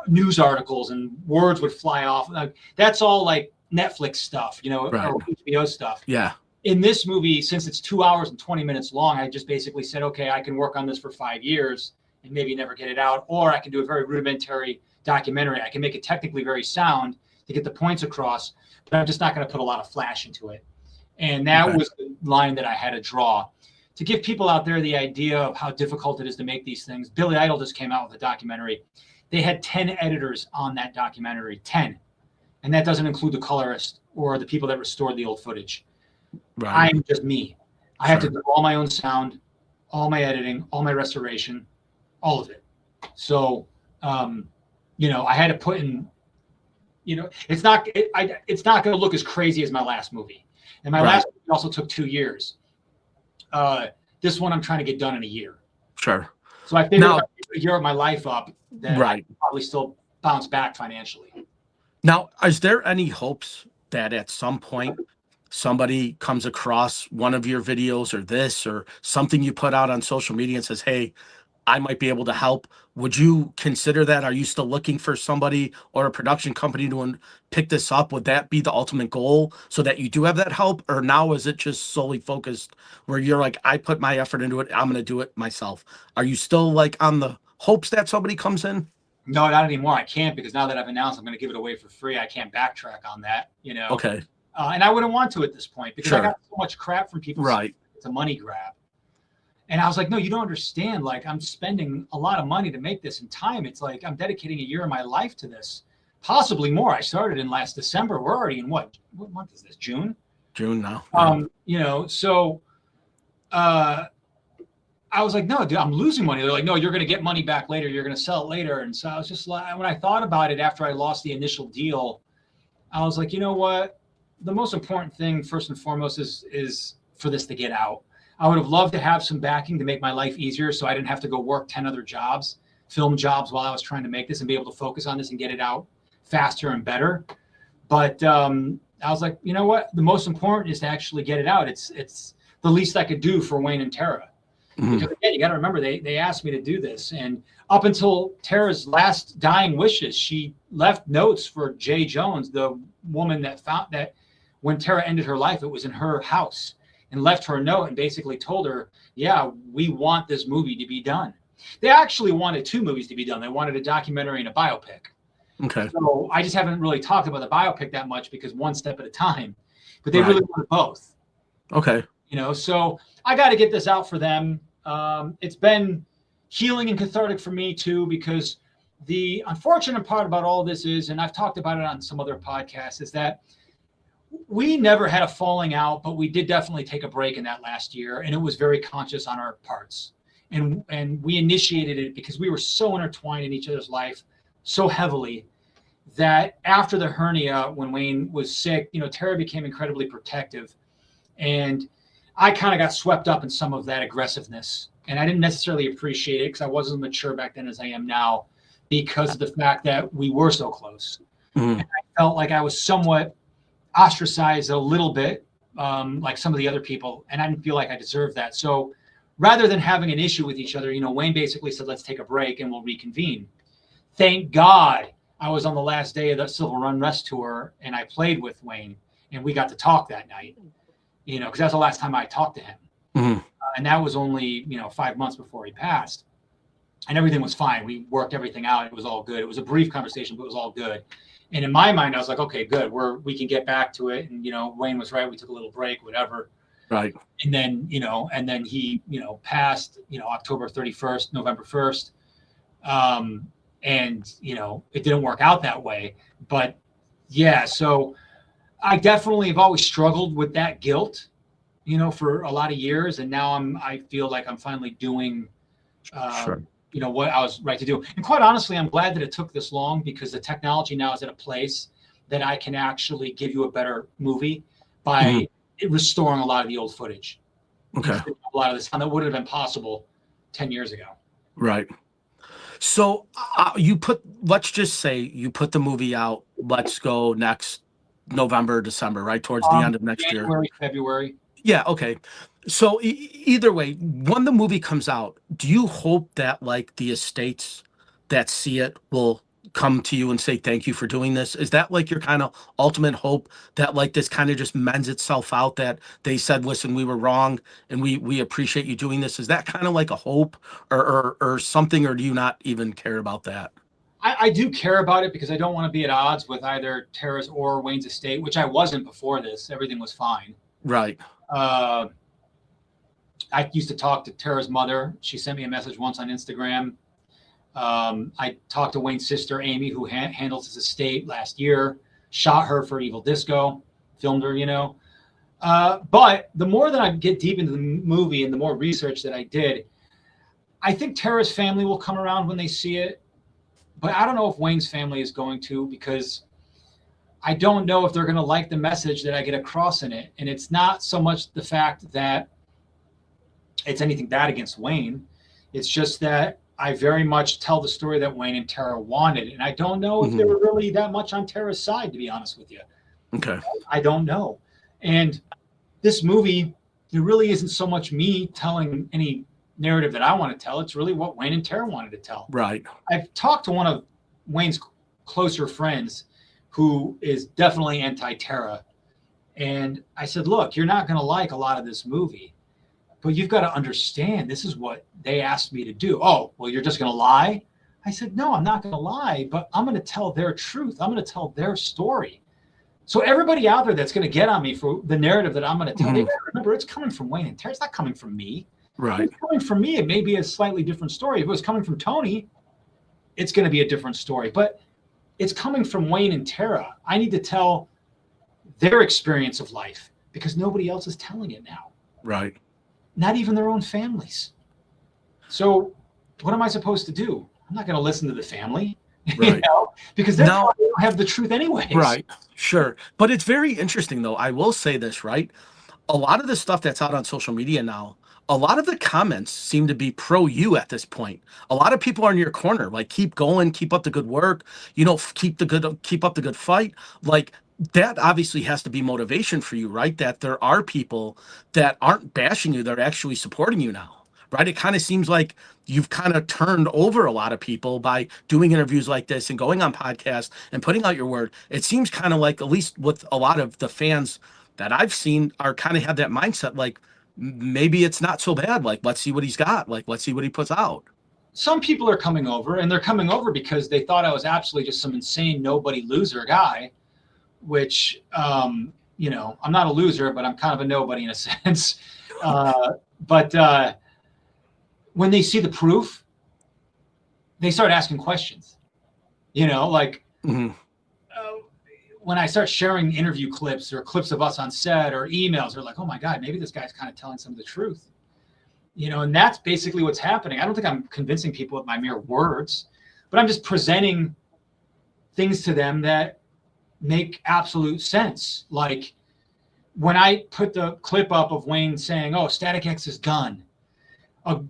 news articles and words would fly off. Like, that's all like Netflix stuff, you know, Right. or HBO stuff. Yeah. In this movie, since it's 2 hours and 20 minutes long, I just basically said, okay, I can work on this for 5 years and maybe never get it out, or I can do a very rudimentary documentary. I can make it technically very sound to get the points across, but I'm just not going to put a lot of flash into it. And that Okay. was the line that I had to draw to give people out there the idea of how difficult it is to make these things. Billy Idol just came out with a documentary. They had 10 editors on that documentary, 10. And that doesn't include the colorist or the people that restored the old footage. Right. I'm just me. I have to Sure. do all my own sound, all my editing, all my restoration, all of it. So, you know, I had to put in, you know, it's not going to look as crazy as my last movie. And my Right. last movie also took 2 years. This one I'm trying to get done in a year. Sure. So I figured Now- if I keep a year of my life up, that I Right. could probably still bounce back financially. Now, is there any hopes that at some point somebody comes across one of your videos or this or something you put out on social media and says, "Hey, I might be able to help"? Would you consider that? Are you still looking for somebody or a production company to pick this up? Would that be the ultimate goal so that you do have that help? Or now is it just solely focused where you're like, I put my effort into it, I'm going to do it myself? Are you still like on the hopes that somebody comes in? No, not anymore. I can't, because now that I've announced I'm going to give it away for free, I can't backtrack on that, you know. Okay. And I wouldn't want to at this point, because I Sure. got so much crap from people saying Right. it's a money grab. And I was like, no, you don't understand. Like, I'm spending a lot of money to make this in time. It's like I'm dedicating a year of my life to this, possibly more. I started in last December. We're already in what month is this? June? June now. So I was like, no, dude, I'm losing money. They're like, no, you're going to get money back later. You're going to sell it later. And so I was just like, when I thought about it after I lost the initial deal, I was like, you know what? The most important thing, first and foremost, is for this to get out. I would have loved to have some backing to make my life easier so I didn't have to go work 10 other jobs, film jobs while I was trying to make this and be able to focus on this and get it out faster and better. But I was like, you know what? The most important is to actually get it out. It's the least I could do for Wayne and Tera. Mm-hmm. Because again, you got to remember, they asked me to do this. And up until Tera's last dying wishes, she left notes for Jay Jones, the woman that found that when Tera ended her life, it was in her house, and left her a note and basically told her, yeah, we want this movie to be done. They actually wanted 2 movies to be done. They wanted a documentary and a biopic. Okay. So I just haven't really talked about the biopic that much because one step at a time, but they Right. really wanted both. Okay. So I got to get this out for them. It's been healing and cathartic for me too, because the unfortunate part about all this is, and I've talked about it on some other podcasts, is that we never had a falling out, but we did definitely take a break in that last year, and it was very conscious on our parts. And we initiated it because we were so intertwined in each other's life so heavily that after the hernia, when Wayne was sick, Tera became incredibly protective. And I kind of got swept up in some of that aggressiveness. And I didn't necessarily appreciate it because I wasn't mature back then as I am now, because of the fact that we were so close. Mm-hmm. And I felt like I was somewhat ostracized a little bit, like some of the other people. And I didn't feel like I deserved that. So rather than having an issue with each other, Wayne basically said, let's take a break and we'll reconvene. Thank God I was on the last day of the Civil Unrest tour and I played with Wayne and we got to talk that night, because that's the last time I talked to him. Mm-hmm. And that was only, 5 months before he passed. And everything was fine. We worked everything out. It was all good. It was a brief conversation, but it was all good. And in my mind, I was like, okay, good. We can get back to it. And, Wayne was right. We took a little break, whatever. Right. And then, he, passed, October 31st, November 1st. And, it didn't work out that way. But yeah, so I definitely have always struggled with that guilt, for a lot of years. And now I feel like I'm finally doing, Sure. what I was right to do. And quite honestly, I'm glad that it took this long because the technology now is at a place that I can actually give you a better movie by restoring a lot of the old footage. Okay. A lot of this time that would have been possible 10 years ago. Right. So let's just say you put the movie out, let's go next November, December, right? Towards the end of next January, year. February. Yeah. Okay. So either way, when the movie comes out, do you hope that like the estates that see it will come to you and say, thank you for doing this? Is that like your kind of ultimate hope that like this kind of just mends itself out, that they said, listen, we were wrong and we appreciate you doing this? Is that kind of like a hope or something, or do you not even care about that? I do care about it because I don't want to be at odds with either Tera's or Wayne's estate, which I wasn't before this. Everything was fine. Right. I used to talk to Tera's mother. She sent me a message once on Instagram. I talked to Wayne's sister, Amy, who handles his estate last year, shot her for Evil Disco, filmed her, but the more that I get deep into the movie and the more research that I did, I think Tera's family will come around when they see it. But I don't know if Wayne's family is going to, because I don't know if they're going to like the message that I get across in it. And it's not so much the fact that it's anything bad against Wayne. It's just that I very much tell the story that Wayne and Tera wanted. And I don't know if they were really that much on Tera's side, to be honest with you. Okay. I don't know. And this movie, there really isn't so much me telling any narrative that I want to tell. It's really what Wayne and Tera wanted to tell. Right. I've talked to one of Wayne's closer friends who is definitely anti-Tera. And I said, look, you're not going to like a lot of this movie, but you've got to understand this is what they asked me to do. Oh, well, you're just going to lie? I said, no, I'm not going to lie, but I'm going to tell their truth. I'm going to tell their story. So everybody out there that's going to get on me for the narrative that I'm going to tell, they gotta remember it's coming from Wayne and Tera. It's not coming from me. Right. If it's coming from me, it may be a slightly different story. If it was coming from Tony, it's going to be a different story. But it's coming from Wayne and Tera. I need to tell their experience of life, because nobody else is telling it now. Right. Not even their own families. So what am I supposed to do? I'm not going to listen to the family, Right. you know, because they don't have the truth anyways. Right. Sure. But it's very interesting, though. I will say this, right? A lot of the stuff that's out on social media now, a lot of the comments seem to be pro you at this point. A lot of people are in your corner, like keep going, keep up the good work, keep up the good fight. Like that obviously has to be motivation for you, right? That there are people that aren't bashing you, they're actually supporting you now, right? It kind of seems like you've kind of turned over a lot of people by doing interviews like this and going on podcasts and putting out your word. It seems kind of like, at least with a lot of the fans that I've seen, are kind of have that mindset, like maybe it's not so bad. Like, let's see what he's got. Like, let's see what he puts out. Some people are coming over, and they're coming over because they thought I was absolutely just some insane nobody loser guy, which, I'm not a loser, but I'm kind of a nobody in a sense. But when they see the proof, they start asking questions, like, when I start sharing interview clips or clips of us on set or emails, they're like, oh my God, maybe this guy's kind of telling some of the truth. And that's basically what's happening. I don't think I'm convincing people with my mere words, but I'm just presenting things to them that make absolute sense. Like when I put the clip up of Wayne saying, oh, Static X is done.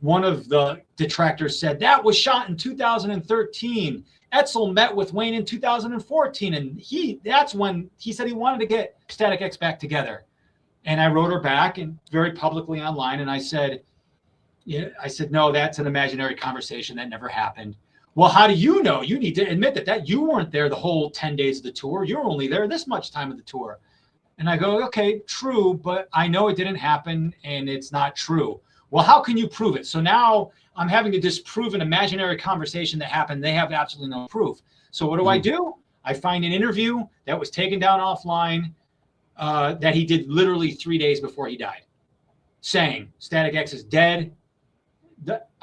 One of the detractors said that was shot in 2013. Etzel met with Wayne in 2014, and that's when he said he wanted to get Static X back together. And I wrote her back and very publicly online, and I said, no, that's an imaginary conversation. That never happened. Well, how do you know? You need to admit that you weren't there the whole 10 days of the tour. You're only there this much time of the tour. And I go, okay, true, but I know it didn't happen, and it's not true. Well, how can you prove it? So now I'm having to disprove an imaginary conversation that happened. They have absolutely no proof. So what do? I find an interview that was taken down offline that he did literally 3 days before he died, saying Static X is dead.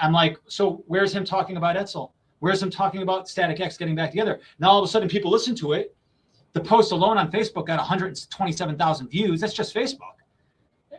I'm like, so where's him talking about Etzel? Where's him talking about Static X getting back together? Now all of a sudden people listen to it. The post alone on Facebook got 127,000 views. That's just Facebook.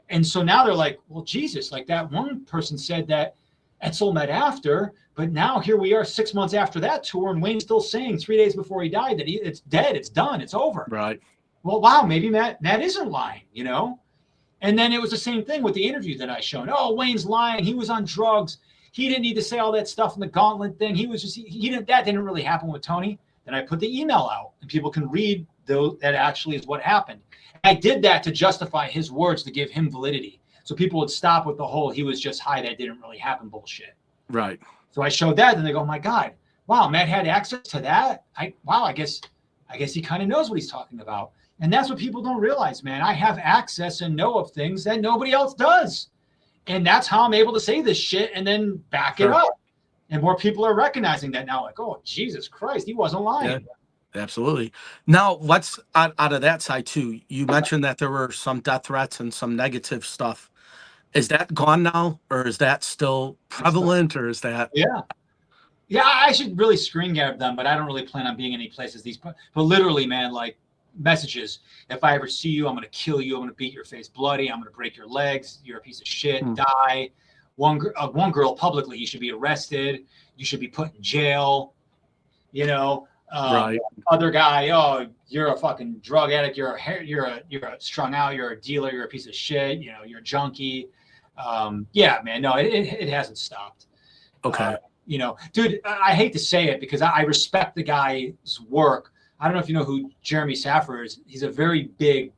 And so now they're like, well, Jesus, like that one person said that Etzel met after, but now here we are 6 months after that tour, and Wayne's still saying 3 days before he died that it's dead, it's done, it's over. Right. Well, wow, maybe Matt isn't lying, And then it was the same thing with the interview that I showed. Oh, Wayne's lying. He was on drugs. He didn't need to say all that stuff in the gauntlet thing. That didn't really happen with Tony. Then I put the email out, and people can read that actually is what happened. I did that to justify his words, to give him validity. So people would stop with the whole he was just high, that didn't really happen bullshit. Right. So I showed that, and they go, oh my God, wow, Matt had access to that. I guess he kind of knows what he's talking about. And that's what people don't realize, man. I have access and know of things that nobody else does. And that's how I'm able to say this shit and then back it up. And more people are recognizing that now, like, oh, Jesus Christ, he wasn't lying. Yeah. Absolutely. Now, let's out of that side too. You mentioned that there were some death threats and some negative stuff. Is that gone now, or is that still prevalent, or is that? Yeah, I should really screen grab them, but I don't really plan on being any places. But literally, man, like messages. If I ever see you, I'm gonna kill you. I'm gonna beat your face bloody. I'm gonna break your legs. You're a piece of shit. Die. One girl publicly, you should be arrested. You should be put in jail. Right. Other guy, oh, you're a fucking drug addict. You're a strung out. You're a dealer. You're a piece of shit. You're a junkie. Yeah, man. No, it hasn't stopped. Okay. Dude, I hate to say it because I respect the guy's work. I don't know if you know who Jeremy Saffer is. He's a very big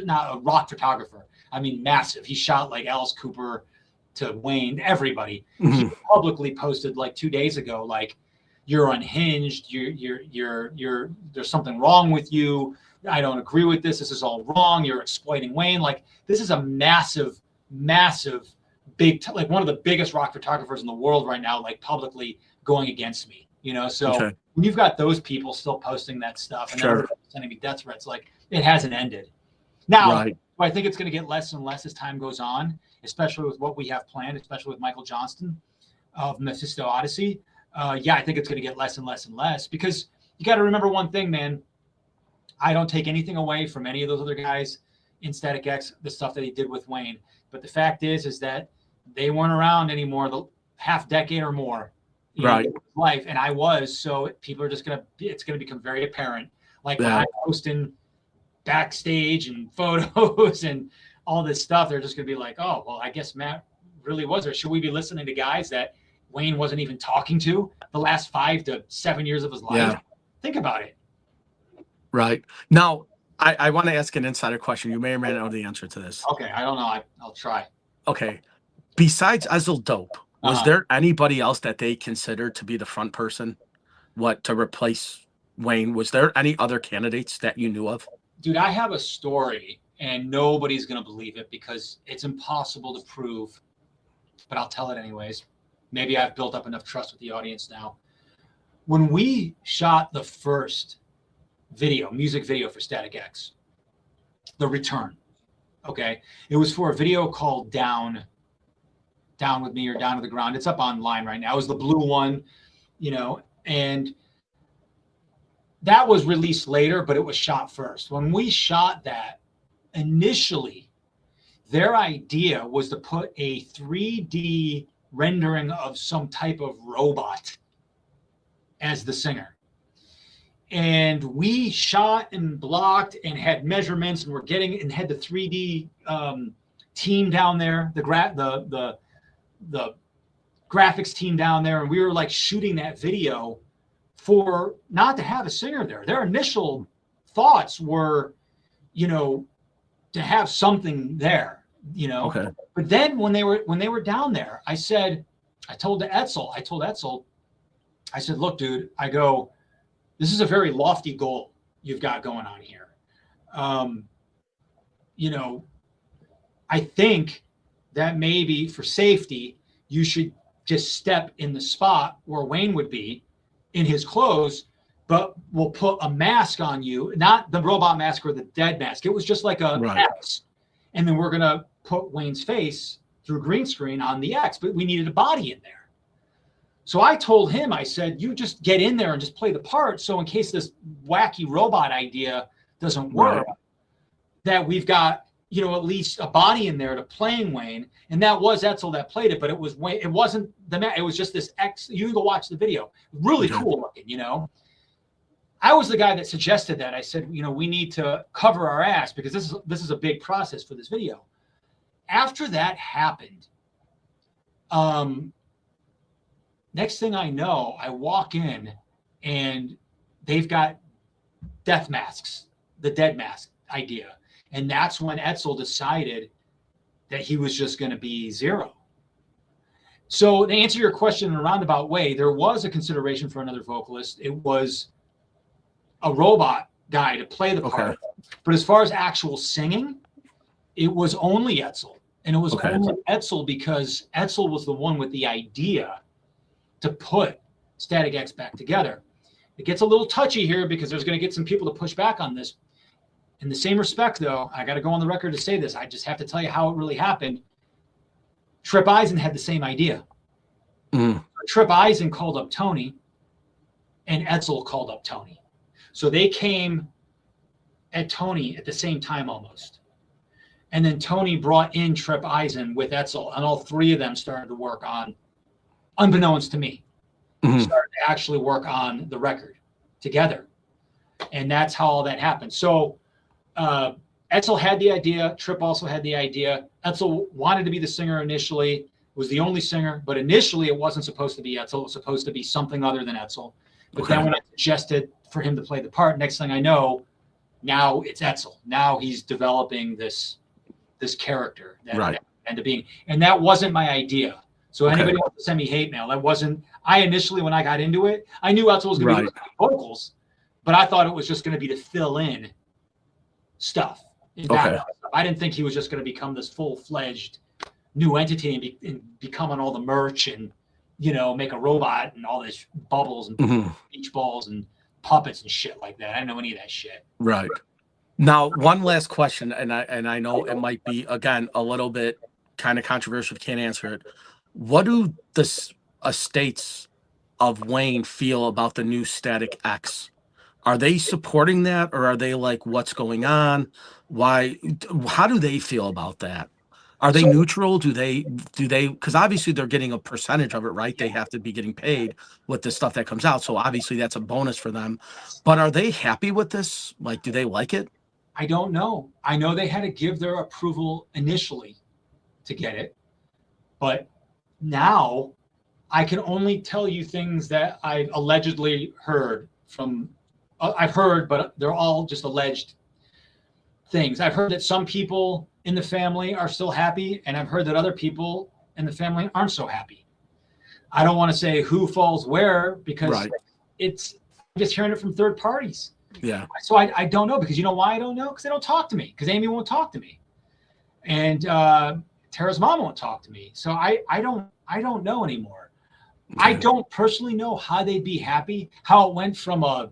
not a rock photographer. I mean, massive. He shot like Alice Cooper to Wayne, everybody. He publicly posted like 2 days ago, like, you're unhinged. You're there's something wrong with you. I don't agree with this. This is all wrong. You're exploiting Wayne. Like, this is a massive, big, like one of the biggest rock photographers in the world right now, like publicly going against me, So when you've got those people still posting that stuff and then sending me death threats, like, it hasn't ended. Now, I think it's going to get less and less as time goes on, especially with what we have planned, especially with Michael Johnston of Mephisto Odyssey. I think it's going to get less and less and less, because you got to remember one thing, man. I don't take anything away from any of those other guys. in Static X, the stuff that he did with Wayne. But the fact is that they weren't around anymore, the half decade or more, Right. life, and I was. So people are just it's gonna become very apparent. Like when Yeah. I'm posting backstage and photos and all this stuff, they're just gonna be like, oh, well, I guess Matt really was there. Should we be listening to guys that Wayne wasn't even talking to the last 5 to 7 years of his life? Yeah. Think about it. Right. Now, I want to ask an insider question. You may or may not know the answer to this. Okay, I don't know. I'll try. Okay. Besides Ezel Dope, was there anybody else that they considered to be the front person? To replace Wayne? Was there any other candidates that you knew of? Dude, I have a story, and nobody's going to believe it because it's impossible to prove, but I'll tell it anyways. Maybe I've built up enough trust with the audience now. When we shot the first music video for Static X, The Return, okay, it was for a video called Down With Me or Down to the Ground. It's up online right now. It was the blue one, and that was released later, but it was shot first. When we shot that, initially, their idea was to put a 3D rendering of some type of robot as the singer. And we shot and blocked and had measurements and had the 3D team down there, the graphics team down there, and we were like shooting that video for not to have a singer there. Their initial thoughts were, to have something there, Okay. But then when they were down there, I told Etzel, I said, look, dude, this is a very lofty goal you've got going on here. I think that maybe for safety, you should just step in the spot where Wayne would be in his clothes, but we'll put a mask on you, not the robot mask or the dead mask. It was just like a X. And then we're going to put Wayne's face through green screen on the X, but we needed a body in there. So I told him, I said, you just get in there and just play the part. So in case this wacky robot idea doesn't work, that we've got, at least a body in there to playing Wayne. And that was Etzel that played it, but it was Wayne. It wasn't it was just this X. You can go watch the video. Really cool looking, I was the guy that suggested that. I said, we need to cover our ass because this is a big process for this video. After that happened, next thing I know, I walk in and they've got death masks, the dead mask idea. And that's when Etzel decided that he was just going to be Zero. So to answer your question in a roundabout way, there was a consideration for another vocalist. It was a robot guy to play the part. But as far as actual singing, it was only Etzel. And it was only Etzel because Etzel was the one with the idea to put Static X back together. It gets a little touchy here because there's going to get some people to push back on this. In the same respect, though, I got to go on the record to say this. I just have to tell you how it really happened. Trip Eisen had the same idea. Trip Eisen called up Tony, and Etzel called up Tony. So they came at Tony at the same time almost. And then Tony brought in Trip Eisen with Etzel, and all three of them started to work on, unbeknownst to me, started to actually work on the record together. And that's how all that happened. So Etzel had the idea. Trip also had the idea. Etzel wanted to be the singer initially, was the only singer, but initially it wasn't supposed to be Etzel. It was supposed to be something other than Etzel. But then when I suggested for him to play the part, next thing I know, now it's Etzel. Now he's developing this character that ended up being, and that wasn't my idea. So anybody wants to send me hate mail, that wasn't. I initially, when I got into it, I knew Etzel was going to be vocals, but I thought it was just going to be to fill in stuff. I didn't think he was just going to become this full-fledged new entity and become on all the merch and make a robot and all this bubbles and beach balls and puppets and shit like that. I didn't know any of that shit. Right. Now, one last question, and I know it might be again a little bit kind of controversial if you can't answer it. What do the estates of Wayne feel about the new Static X Are they supporting that, or are they like, what's going on? Why? How do they feel about that? Are they So neutral? Do they? Because obviously they're getting a percentage of it, right? They have to be getting paid with the stuff that comes out. So obviously that's a bonus for them. But are they happy with this? Like, do they like it? I don't know. I know they had to give their approval initially to get it, but now I can only tell you things that I've allegedly heard from. I've heard, but they're all just alleged things. I've heard that some people in the family are still happy, and I've heard that other people in the family aren't so happy. I don't want to say who falls where because Right. it's I'm just hearing it from third parties. Yeah. So I don't know because you know why I don't know? Because they don't talk to me. Because Amy won't talk to me, and Tara's mom won't talk to me. So I don't know anymore. I Okay. don't personally know how they'd be happy. How it went from a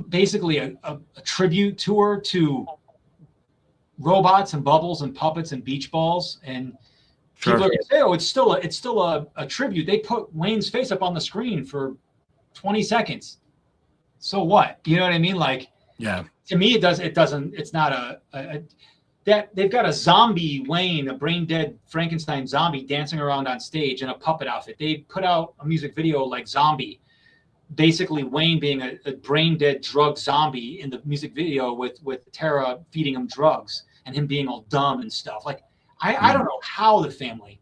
basically a tribute tour to robots and bubbles and puppets and beach balls and people Sure. are going to say, oh, it's still a tribute. They put Wayne's face up on the screen for 20 seconds. So what? You know what I mean? Like, Yeah. to me, it's not that they've got a zombie Wayne, a brain dead Frankenstein zombie dancing around on stage in a puppet outfit. They put out a music video like Zombie, basically Wayne being a brain dead drug zombie in the music video with Tara feeding him drugs and him being all dumb and stuff. Like, I don't know how the family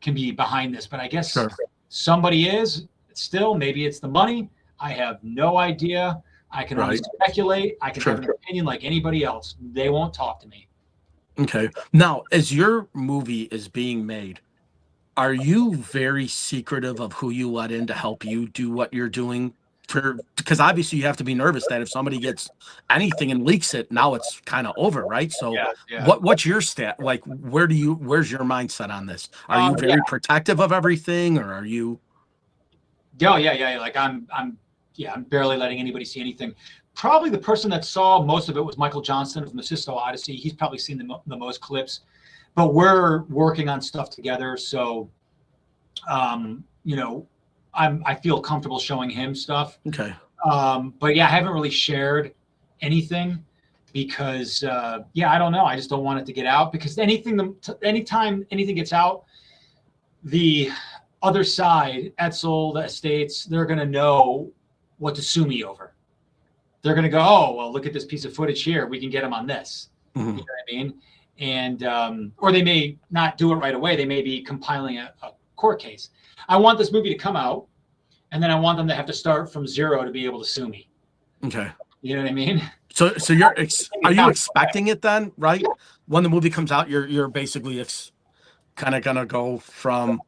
can be behind this, but I guess Sure. somebody is still. Maybe it's the money. I have no idea. I can only Right. speculate. I can Sure. have an opinion like anybody else. They won't talk to me. Okay. Now, as your movie is being made, are you very secretive of who you let in to help you do what you're doing? Because obviously you have to be nervous that if somebody gets anything and leaks it, now it's kind of over, right? So Yeah. what's your stat? Like, where's your mindset on this? Are you Yeah. very protective of everything, or are you? Yeah. Like I'm barely letting anybody see anything. Probably the person that saw most of it was Michael Johnston from the Sisto Odyssey. He's probably seen the most clips, but we're working on stuff together. So, you know, I feel comfortable showing him stuff. Okay. But yeah, I haven't really shared anything because I don't know. I just don't want it to get out because anytime anything gets out, the other side, Etzel, the estates, they're going to know what to sue me over. They're going to go, oh, well, look at this piece of footage here. We can get him on this. Mhm. You know what I mean? And or they may not do it right away. They may be compiling a court case. I want this movie to come out, and then I want them to have to start from zero to be able to sue me. Okay. You know what I mean? So are you expecting it then, right? When the movie comes out, you're basically kind of gonna go from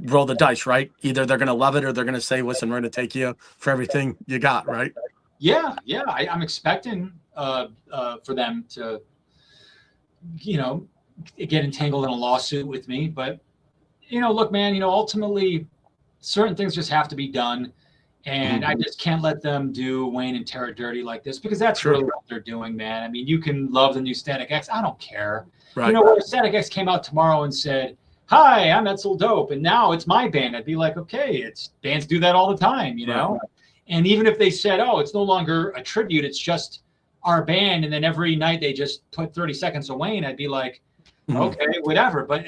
roll the dice, right? Either they're gonna love it or they're gonna say, "Listen, we're gonna take you for everything you got," right? Yeah. I'm expecting for them to, get entangled in a lawsuit with me. But look, man, ultimately, certain things just have to be done. And I just can't let them do Wayne and Tera dirty like this because that's Sure. really what they're doing, man. I mean, you can love the new Static X. I don't care. Right. If Static X came out tomorrow and said, "Hi, I'm Etzel Dope," and now it's my band, I'd be like, okay, bands do that all the time, Right. And even if they said, oh, it's no longer a tribute, it's just our band, and then every night they just put 30 seconds of Wayne, I'd be like, okay, whatever. But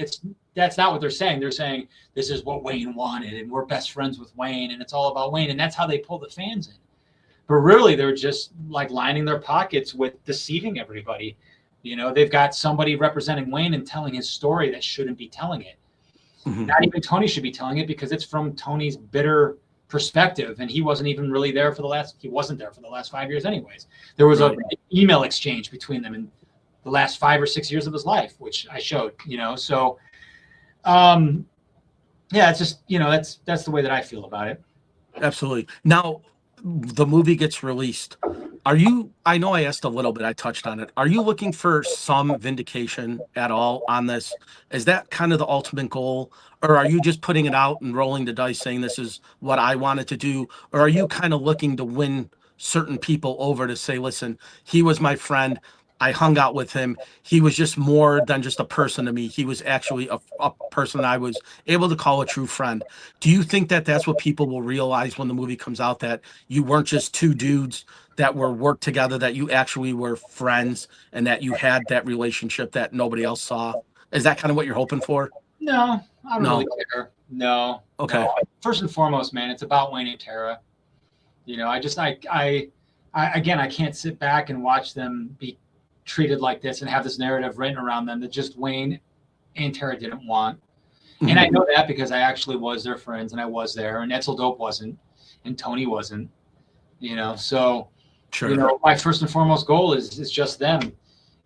that's not what they're saying. They're saying this is what Wayne wanted, and we're best friends with Wayne, and it's all about Wayne, and that's how they pull the fans in. But really, they're just like lining their pockets with deceiving everybody. They've got somebody representing Wayne and telling his story that shouldn't be telling it. Not even Tony should be telling it because it's from Tony's bitter perspective, and he wasn't there for the last 5 years anyways. There was an email exchange between them in the last 5 or 6 years of his life, which I showed. So it's just that's the way that I feel about it. Absolutely. Now, the movie gets released. I know I asked a little bit, I touched on it. Are you looking for some vindication at all on this? Is that kind of the ultimate goal? Or are you just putting it out and rolling the dice saying this is what I wanted to do? Or are you kind of looking to win certain people over to say, listen, he was my friend. I hung out with him. He was just more than just a person to me. He was actually a person that I was able to call a true friend. Do you think that that's what people will realize when the movie comes out, that you weren't just two dudes that were worked together, that you actually were friends and that you had that relationship that nobody else saw? Is that kind of what you're hoping for? No, I don't No. really care. No, Okay. no. First and foremost, man, it's about Wayne and Tera. You know, again, I can't sit back and watch them be treated like this and have this narrative written around them that just Wayne and Tera didn't want. And I know that because I actually was their friends and I was there, and Etzel Dope wasn't, and Tony wasn't. You know, so Sure. you know, my first and foremost goal is just them.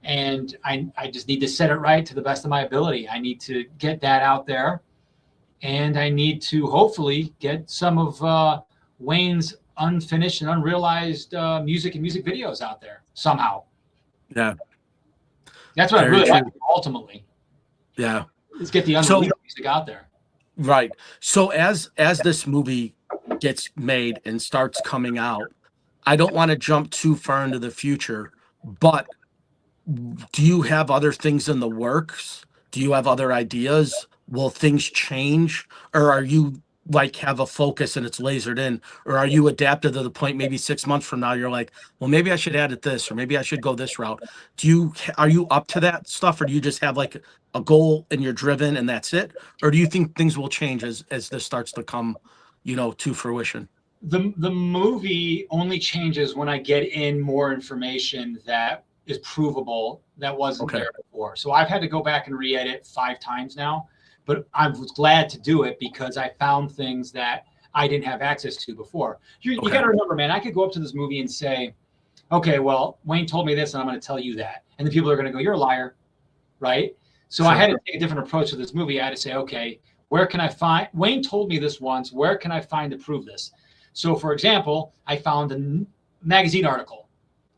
And I just need to set it right to the best of my ability. I need to get that out there. And I need to hopefully get some of Wayne's unfinished and unrealized music and music videos out there somehow. Yeah. That's what I Very really like true. ultimately, Yeah. is get the unreleased music out there. Right. So as this movie gets made and starts coming out, I don't want to jump too far into the future, but do you have other things in the works? Do you have other ideas? Will things change? Or are you like have a focus and it's lasered in? Or are you adapted to the point maybe 6 months from now you're like, well, maybe I should add it this, or maybe I should go this route? Are you up to that stuff, or do you just have like a goal and you're driven and that's it? Or do you think things will change as this starts to come, to fruition? The movie only changes when I get in more information that is provable that wasn't Okay. there before. So I've had to go back and re-edit 5 times now, but I was glad to do it because I found things that I didn't have access to before. You Okay. got to remember, man, I could go up to this movie and say, okay, well, Wayne told me this and I'm going to tell you that. And the people are going to go, you're a liar, right? So I Sure. had to take a different approach to this movie. I had to say, okay, where can I find, Wayne told me this once, where can I find to prove this? So for example, I found a magazine article,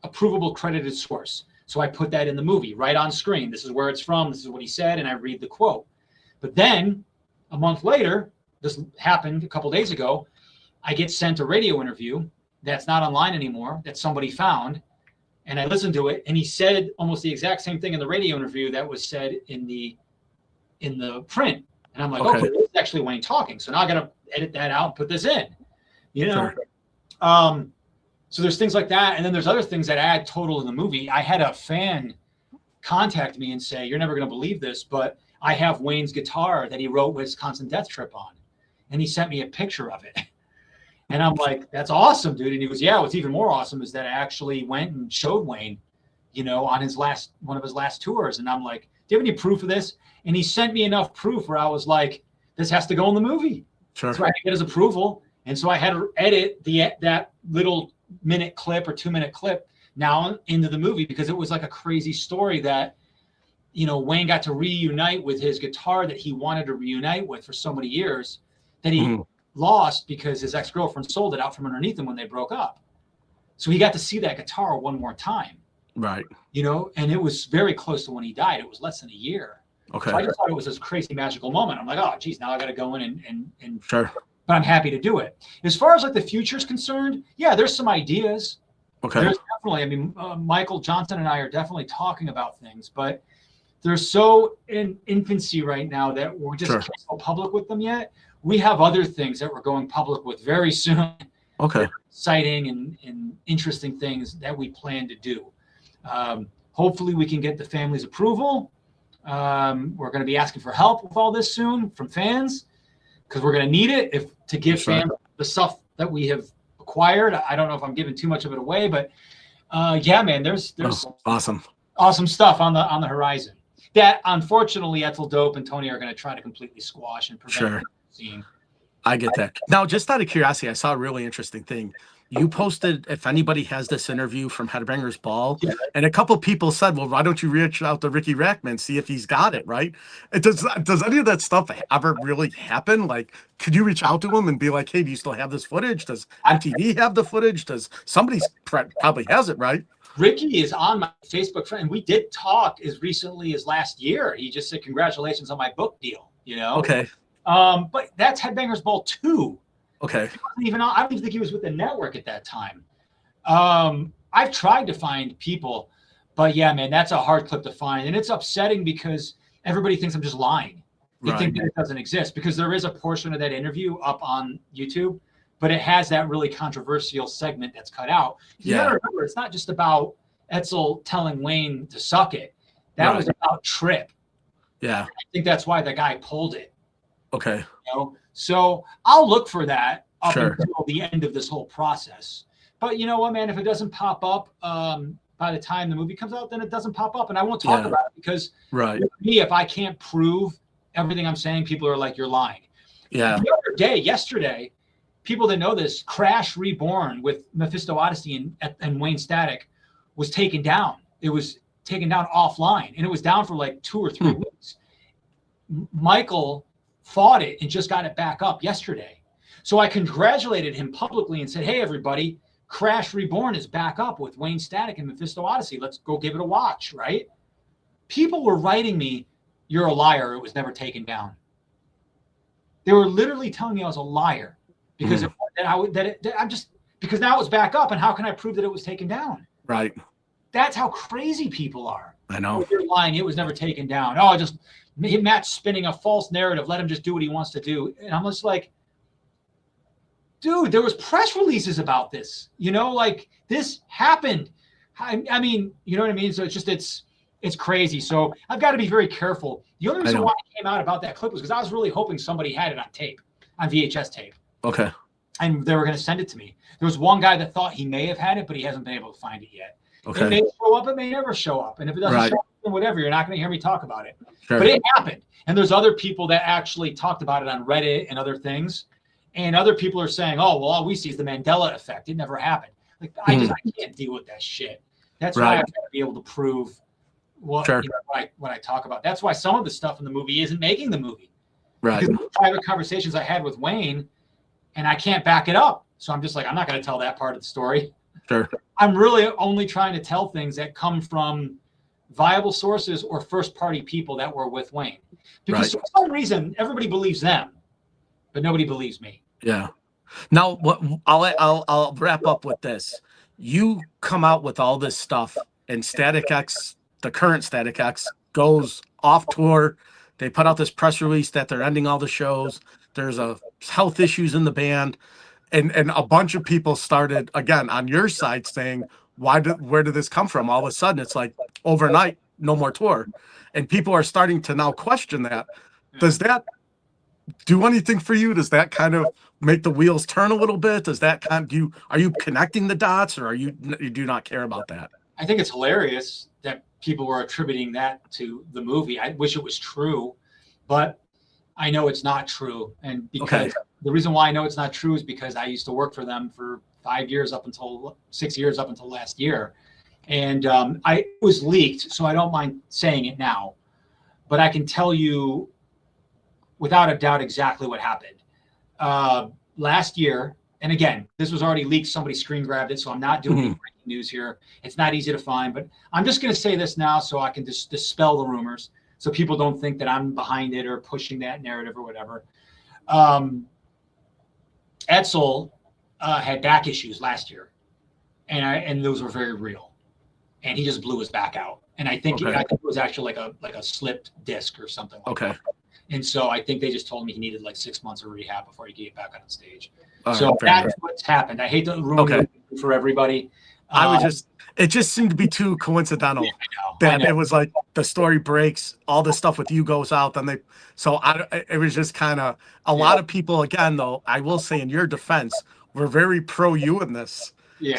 a provable credited source. So I put that in the movie right on screen. This is where it's from. This is what he said. And I read the quote. But then a month later, this happened a couple days ago, I get sent a radio interview that's not online anymore that somebody found. And I listened to it. And he said almost the exact same thing in the radio interview that was said in the print. And I'm like, okay, this is actually Wayne talking. So now I got to edit that out and put this in, Sure. So there's things like that. And then there's other things that add total in the movie. I had a fan contact me and say, you're never going to believe this, but I have Wayne's guitar that he wrote Wisconsin Death Trip on. And he sent me a picture of it. And I'm like, that's awesome, dude. And he goes, yeah, what's even more awesome is that I actually went and showed Wayne, on one of his last tours. And I'm like, do you have any proof of this? And he sent me enough proof where I was like, this has to go in the movie. Sure. So I had to get his approval. And so I had to edit that little minute clip or 2-minute clip now into the movie because it was like a crazy story that, Wayne got to reunite with his guitar that he wanted to reunite with for so many years that he lost because his ex-girlfriend sold it out from underneath him when they broke up. So he got to see that guitar one more time. Right. And it was very close to when he died. It was less than a year. Okay. So I just thought it was this crazy magical moment. I'm like, oh, geez, now I got to go in and Sure. but I'm happy to do it. As far as like the future is concerned, yeah, there's some ideas. Okay. There's definitely, Michael Johnson and I are definitely talking about things, but they're so in infancy right now that we're just can't go public with them yet. We have other things that we're going public with very soon. Okay. Exciting and interesting things that we plan to do. Hopefully we can get the family's approval. We're going to be asking for help with all this soon from fans because we're going to need it to give fans the stuff that we have acquired. I don't know if I'm giving too much of it away, but yeah, man, there's awesome stuff on the horizon that unfortunately Etzel Dope and Tony are going to try to completely squash and prevent seeing. I get that. Now, just out of curiosity, I saw a really interesting thing. You posted if anybody has this interview from Headbangers Ball, and a couple people said, well, why don't you reach out to Ricky Rackman, see if he's got it, right? Does any of that stuff ever really happen? Like, could you reach out to him and be like, hey, do you still have this footage? Does MTV have the footage? Does somebody probably has it, right? Ricky is on my Facebook friend, and we did talk as recently as last year. He just said, congratulations on my book deal, Okay. But that's Headbangers Ball 2. Okay. I don't even think he was with the network at that time. I've tried to find people, But yeah, man, that's a hard clip to find. And it's upsetting because everybody thinks I'm just lying. They think that it doesn't exist, because there is a portion of that interview up on YouTube, but it has that really controversial segment that's cut out. You gotta remember, it's not just about Etzel telling Wayne to suck it. That was about Tripp. Yeah. I think that's why the guy pulled it. Okay. You know? So I'll look for that up Sure. until the end of this whole process. But you know what, man? If it doesn't pop up by the time the movie comes out, then it doesn't pop up, and I won't talk about it, because with me, if I can't prove everything I'm saying, people are like, you're lying. Yeah. The other day, yesterday, people that know this, Crash Reborn with Mephisto Odyssey and Wayne Static was taken down. It was taken down offline, and it was down for like 2 or 3 weeks. Michael fought it and just got it back up yesterday. So I congratulated him publicly and said, hey, everybody, Crash Reborn is back up with Wayne Static and Mephisto Odyssey. Let's go give it a watch, right? People were writing me, you're a liar. It was never taken down. They were literally telling me I was a liar because because now it's back up, and how can I prove that it was taken down? Right. That's how crazy people are. I know. You're lying. It was never taken down. Oh, just Matt's spinning a false narrative. Let him just do what he wants to do. And I'm just like, dude, there was press releases about this. You know, like this happened. I mean, you know what I mean? So it's crazy. So I've got to be very careful. The only reason why it came out about that clip was because I was really hoping somebody had it on tape, on VHS tape. Okay. And they were going to send it to me. There was one guy that thought he may have had it, but he hasn't been able to find it yet. Okay. It may show up, it may never show up. And if it doesn't show up, then whatever, you're not going to hear me talk about it. Sure. But it happened. And there's other people that actually talked about it on Reddit and other things. And other people are saying, oh, well, all we see is the Mandela effect. It never happened. Like, I can't deal with that shit. That's why I've got to be able to prove what, what I talk about. That's why some of the stuff in the movie isn't making the movie. Right. Because the private conversations I had with Wayne, and I can't back it up. So I'm just like, I'm not going to tell that part of the story. Sure. I'm really only trying to tell things that come from viable sources or first-party people that were with Wayne. Because for some reason, everybody believes them, but nobody believes me. Yeah. Now, I'll wrap up with this. You come out with all this stuff, and Static X, the current Static X, goes off tour. They put out this press release that they're ending all the shows. There's health issues in the band, and a bunch of people started again on your side saying, where did this come from? All of a sudden, it's like overnight, no more tour, and people are starting to now question that. Does that do anything for you? Does that kind of make the wheels turn a little bit? Does that are you connecting the dots, or you do not care about that? I think it's hilarious that people were attributing that to the movie. I wish it was true, but I know it's not true. And because the reason why I know it's not true is because I used to work for them for 6 years up until last year. And it was leaked, so I don't mind saying it now. But I can tell you without a doubt exactly what happened. Last year, and again, this was already leaked, somebody screen grabbed it, so I'm not doing any breaking news here. It's not easy to find, but I'm just going to say this now so I can just dispel the rumors, so people don't think that I'm behind it or pushing that narrative or whatever. Etzel had back issues last year, and those were very real, and he just blew his back out. And I think it was actually like a slipped disc or something like that. And so I think they just told me he needed like 6 months of rehab before he could get back on stage. So that's what's happened. I hate to ruin it for everybody. It just seemed to be too coincidental that it was like the story breaks, all this stuff with you goes out, then it was just kind of a lot of people. Again, though, I will say in your defense, were very pro you in this.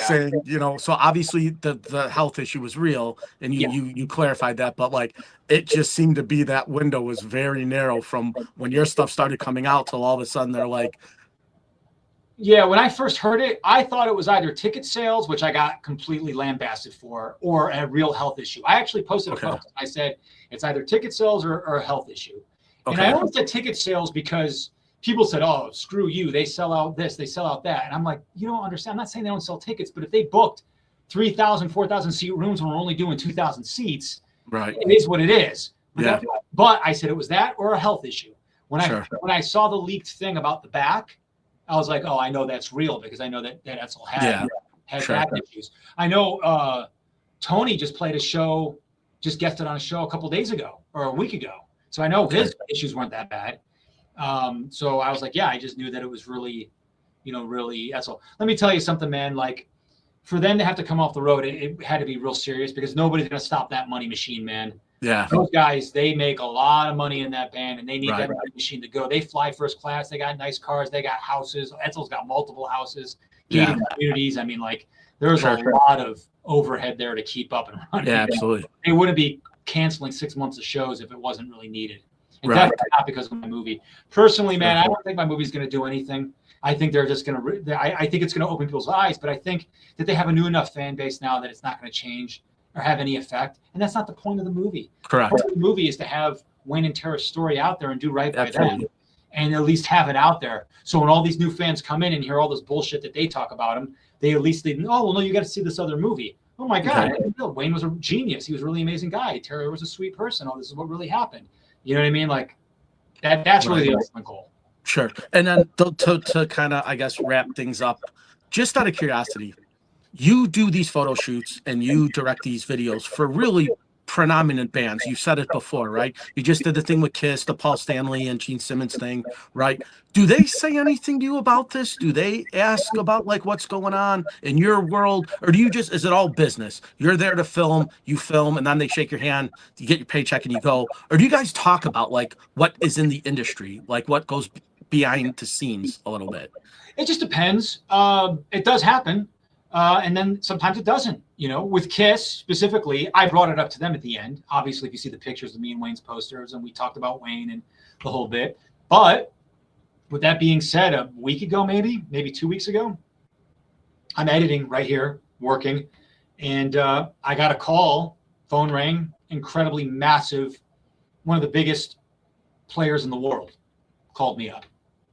Saying, so obviously the health issue was real, and you clarified that, but like it just seemed to be that window was very narrow from when your stuff started coming out till all of a sudden they're like. Yeah, when I first heard it, I thought it was either ticket sales, which I got completely lambasted for, or a real health issue. I actually posted a post. I said it's either ticket sales or a health issue. And I only said ticket sales because people said, oh, screw you. They sell out this, they sell out that. And I'm like, you don't understand. I'm not saying they don't sell tickets, but if they booked 3,000, 4,000 seat rooms and we're only doing 2,000 seats, it is what it is. But I said it was that or a health issue. When I saw the leaked thing about the back, I was like, oh, I know that's real because I know that Etzel had back issues. I know Tony just played a show, just guested on a show a couple days ago or a week ago. So I know his issues weren't that bad. So I was like, yeah, I just knew that it was really, really, that's all. Let me tell you something, man. Like, for them to have to come off the road, it had to be real serious because nobody's going to stop that money machine, man. Yeah. Those guys, they make a lot of money in that band, and they need that money machine to go. They fly first class. They got nice cars. They got houses. Etzel's got multiple houses, gated communities. I mean, like, there's a lot of overhead there to keep up and running. Yeah, absolutely. They wouldn't be canceling 6 months of shows if it wasn't really needed. And definitely not because of my movie. Personally, man, I don't think my movie's going to do anything. I think they're just going to. I think it's going to open people's eyes, but I think that they have a new enough fan base now that it's not going to change or have any effect, and that's not the point of the movie. Correct. The point of the movie is to have Wayne and Tera's story out there and do right by them, and at least have it out there. So when all these new fans come in and hear all this bullshit that they talk about him, they at least think, oh well, no, you got to see this other movie. Oh my God, I didn't know. Wayne was a genius. He was a really amazing guy. Tera was a sweet person. Oh, this is what really happened. You know what I mean? Like that's really the ultimate goal. Sure. And then to kind of, I guess, wrap things up, just out of curiosity, you do these photo shoots and you direct these videos for really predominant bands. You said it before, right? You just did the thing with Kiss, the Paul Stanley and Gene Simmons thing, right? Do they say anything to you about this? Do they ask about like what's going on in your world? Or do you just, is it all business? You're there to film, you film, and then they shake your hand, you get your paycheck and you go? Or do you guys talk about like what is in the industry, like what goes behind the scenes a little bit? It just depends. It does happen. And then sometimes it doesn't, with Kiss specifically, I brought it up to them at the end. Obviously, if you see the pictures of me and Wayne's posters, and we talked about Wayne and the whole bit. But with that being said, a week ago, maybe 2 weeks ago, I'm editing right here, working. And I got a call, phone rang, incredibly massive, one of the biggest players in the world called me up.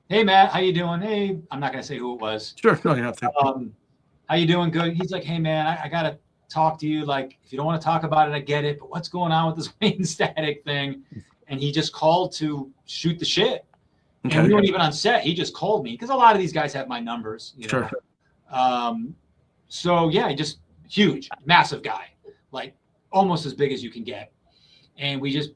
Hey, Matt, how you doing? Hey, I'm not going to say who it was. Sure, no, you have to. How you doing? Good. He's like, hey, man, I got to talk to you. Like, if you don't want to talk about it, I get it. But what's going on with this Wayne Static thing? And he just called to shoot the shit. Okay. And we weren't even on set. He just called me because a lot of these guys have my numbers. Sure. So, yeah, just huge, massive guy, like almost as big as you can get. And we just,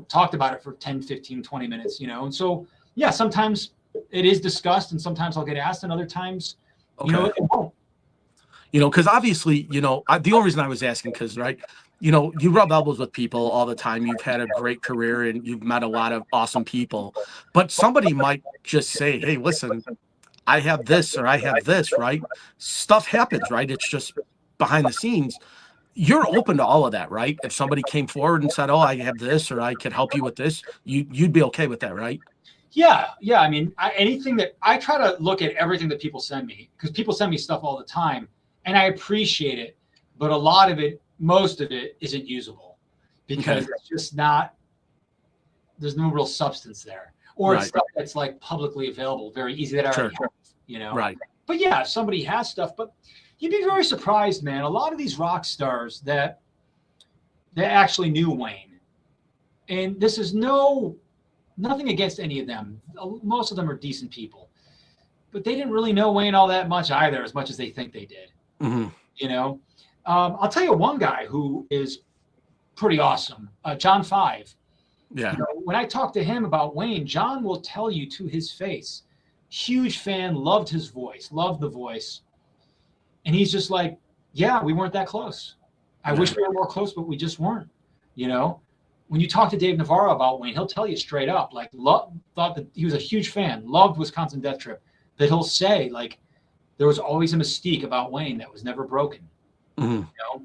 talked about it for 10, 15, 20 minutes, And so, yeah, sometimes it is discussed and sometimes I'll get asked and other times, it won't. Because obviously, the only reason I was asking, because, right, you rub elbows with people all the time. You've had a great career and you've met a lot of awesome people. But somebody might just say, hey, listen, I have this or I have this, right? Stuff happens, right? It's just behind the scenes. You're open to all of that, right? If somebody came forward and said, oh, I have this or I could help you with this, you'd be okay with that, right? Yeah. I mean, anything that I try to look at everything that people send me, because people send me stuff all the time and I appreciate it. But a lot of it, most of it isn't usable because it's just not, there's no real substance there. Or it's stuff that's like publicly available, very easy that I already have, Right. But yeah, if somebody has stuff, but you'd be very surprised, man. A lot of these rock stars that actually knew Wayne, and this is nothing against any of them. Most of them are decent people, but they didn't really know Wayne all that much either, as much as they think they did. Mm-hmm. I'll tell you one guy who is pretty awesome, John Five. Yeah. When I talk to him about Wayne, John will tell you to his face, huge fan, loved his voice, loved the voice. And he's just like, yeah, we weren't that close. I wish we were more close, but we just weren't, When you talk to Dave Navarro about Wayne, he'll tell you straight up, like, thought that he was a huge fan, loved Wisconsin Death Trip, that he'll say, like, there was always a mystique about Wayne that was never broken. Mm-hmm.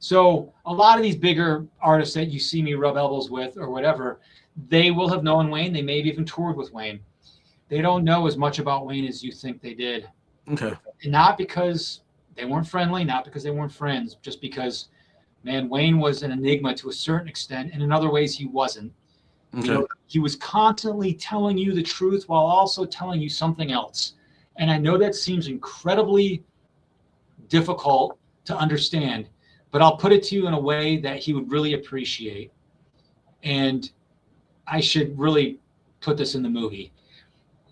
So a lot of these bigger artists that you see me rub elbows with or whatever, they will have known Wayne. They may have even toured with Wayne. They don't know as much about Wayne as you think they did. Okay. And not because they weren't friendly, not because they weren't friends, just because, man, Wayne was an enigma to a certain extent, and in other ways he wasn't. Okay. He was constantly telling you the truth while also telling you something else. And I know that seems incredibly difficult to understand, but I'll put it to you in a way that he would really appreciate. And I should really put this in the movie.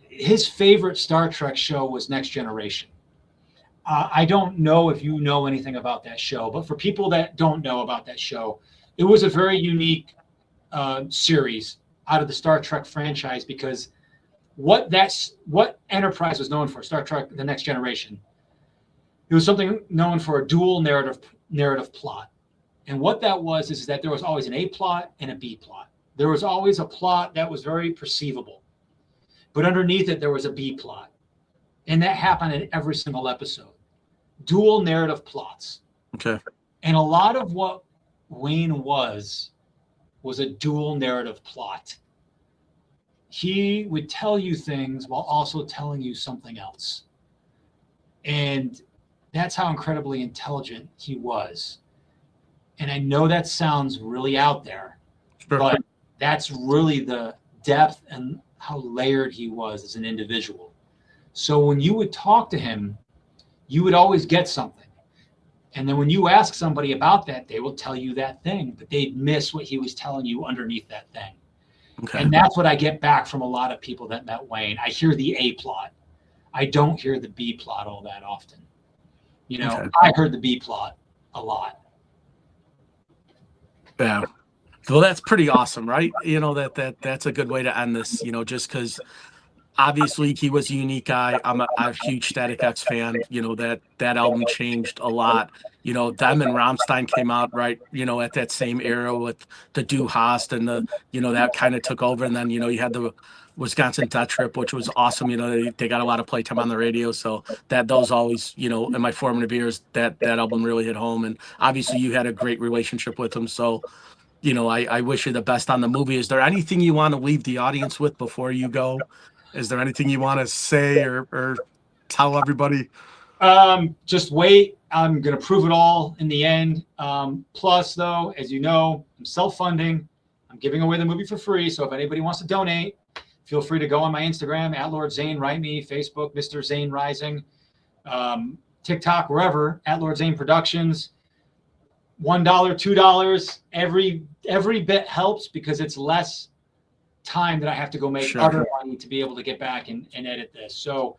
His favorite Star Trek show was Next Generation. I don't know if you know anything about that show, but for people that don't know about that show, it was a very unique series out of the Star Trek franchise, because what Enterprise was known for, Star Trek: The Next Generation, it was something known for a dual narrative plot. And what that was is that there was always an A plot and a B plot. There was always a plot that was very perceivable, but underneath it there was a B plot, and that happened in every single episode. Dual narrative plots. Okay. And a lot of what Wayne was a dual narrative plot. He would tell you things while also telling you something else. And that's how incredibly intelligent he was. And I know that sounds really out there, Sure. but that's really the depth and how layered he was as an individual. So when you would talk to him, you would always get something. And then when you ask somebody about that, they will tell you that thing, but they'd miss what he was telling you underneath that thing. Okay. And that's what I get back from a lot of people that met Wayne. I hear the A plot. I don't hear the B plot all that often. You know, Okay. I heard the B plot a lot. Yeah. Well, that's pretty awesome, right? You know, that's a good way to end this, you know, just because obviously he was a unique guy. I'm a huge Static X fan. You know, that album changed a lot. You know, them and Rammstein came out, right, you know, at that same era with the Du Hast and the, you know, that kind of took over. And then, you know, you had the Wisconsin Death Trip, which was awesome. You know, they got a lot of playtime on the radio. So those always, you know, in my formative years, that album really hit home. And obviously you had a great relationship with them. So, you know, I wish you the best on the movie. Is there anything you want to leave the audience with before you go? Is there anything you want to say or tell everybody? Just wait. I'm going to prove it all in the end. Plus, though, as you know, I'm self-funding. I'm giving away the movie for free. So if anybody wants to donate, feel free to go on my Instagram, @Lord Zane, write me, Facebook, Mr. Zane Rising, TikTok, wherever, @Lord Zane Productions. $1, $2, every bit helps, because it's less time that I have to go make other money to be able to get back and edit this. So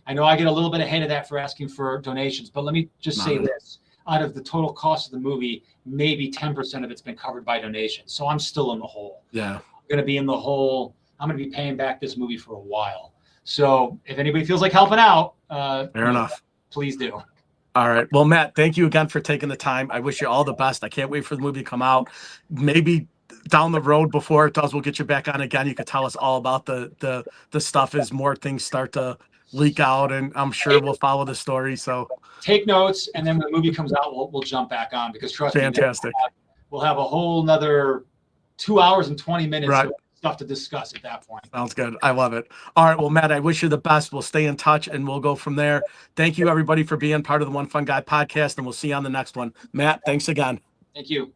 I know I get a little bit ahead of that for asking for donations, but let me just say this. Out of the total cost of the movie, maybe 10% of it's been covered by donations. So I'm still in the hole. Yeah. I'm going to be in the hole. I'm going to be paying back this movie for a while. So if anybody feels like helping out, fair enough. Please do. All right. Well, Matt, thank you again for taking the time. I wish you all the best. I can't wait for the movie to come out. Maybe down the road before it does, we'll get you back on again. You could tell us all about the stuff as more things start to leak out, and I'm sure we'll follow the story. So take notes, and then when the movie comes out, we'll jump back on, because trust me, we'll have a whole nother 2 hours and 20 minutes of stuff to discuss at that point. Sounds good. I love it. All right. Well, Matt, I wish you the best. We'll stay in touch and we'll go from there. Thank you, everybody, for being part of the One Fun Guy podcast, and we'll see you on the next one. Matt, thanks again. Thank you.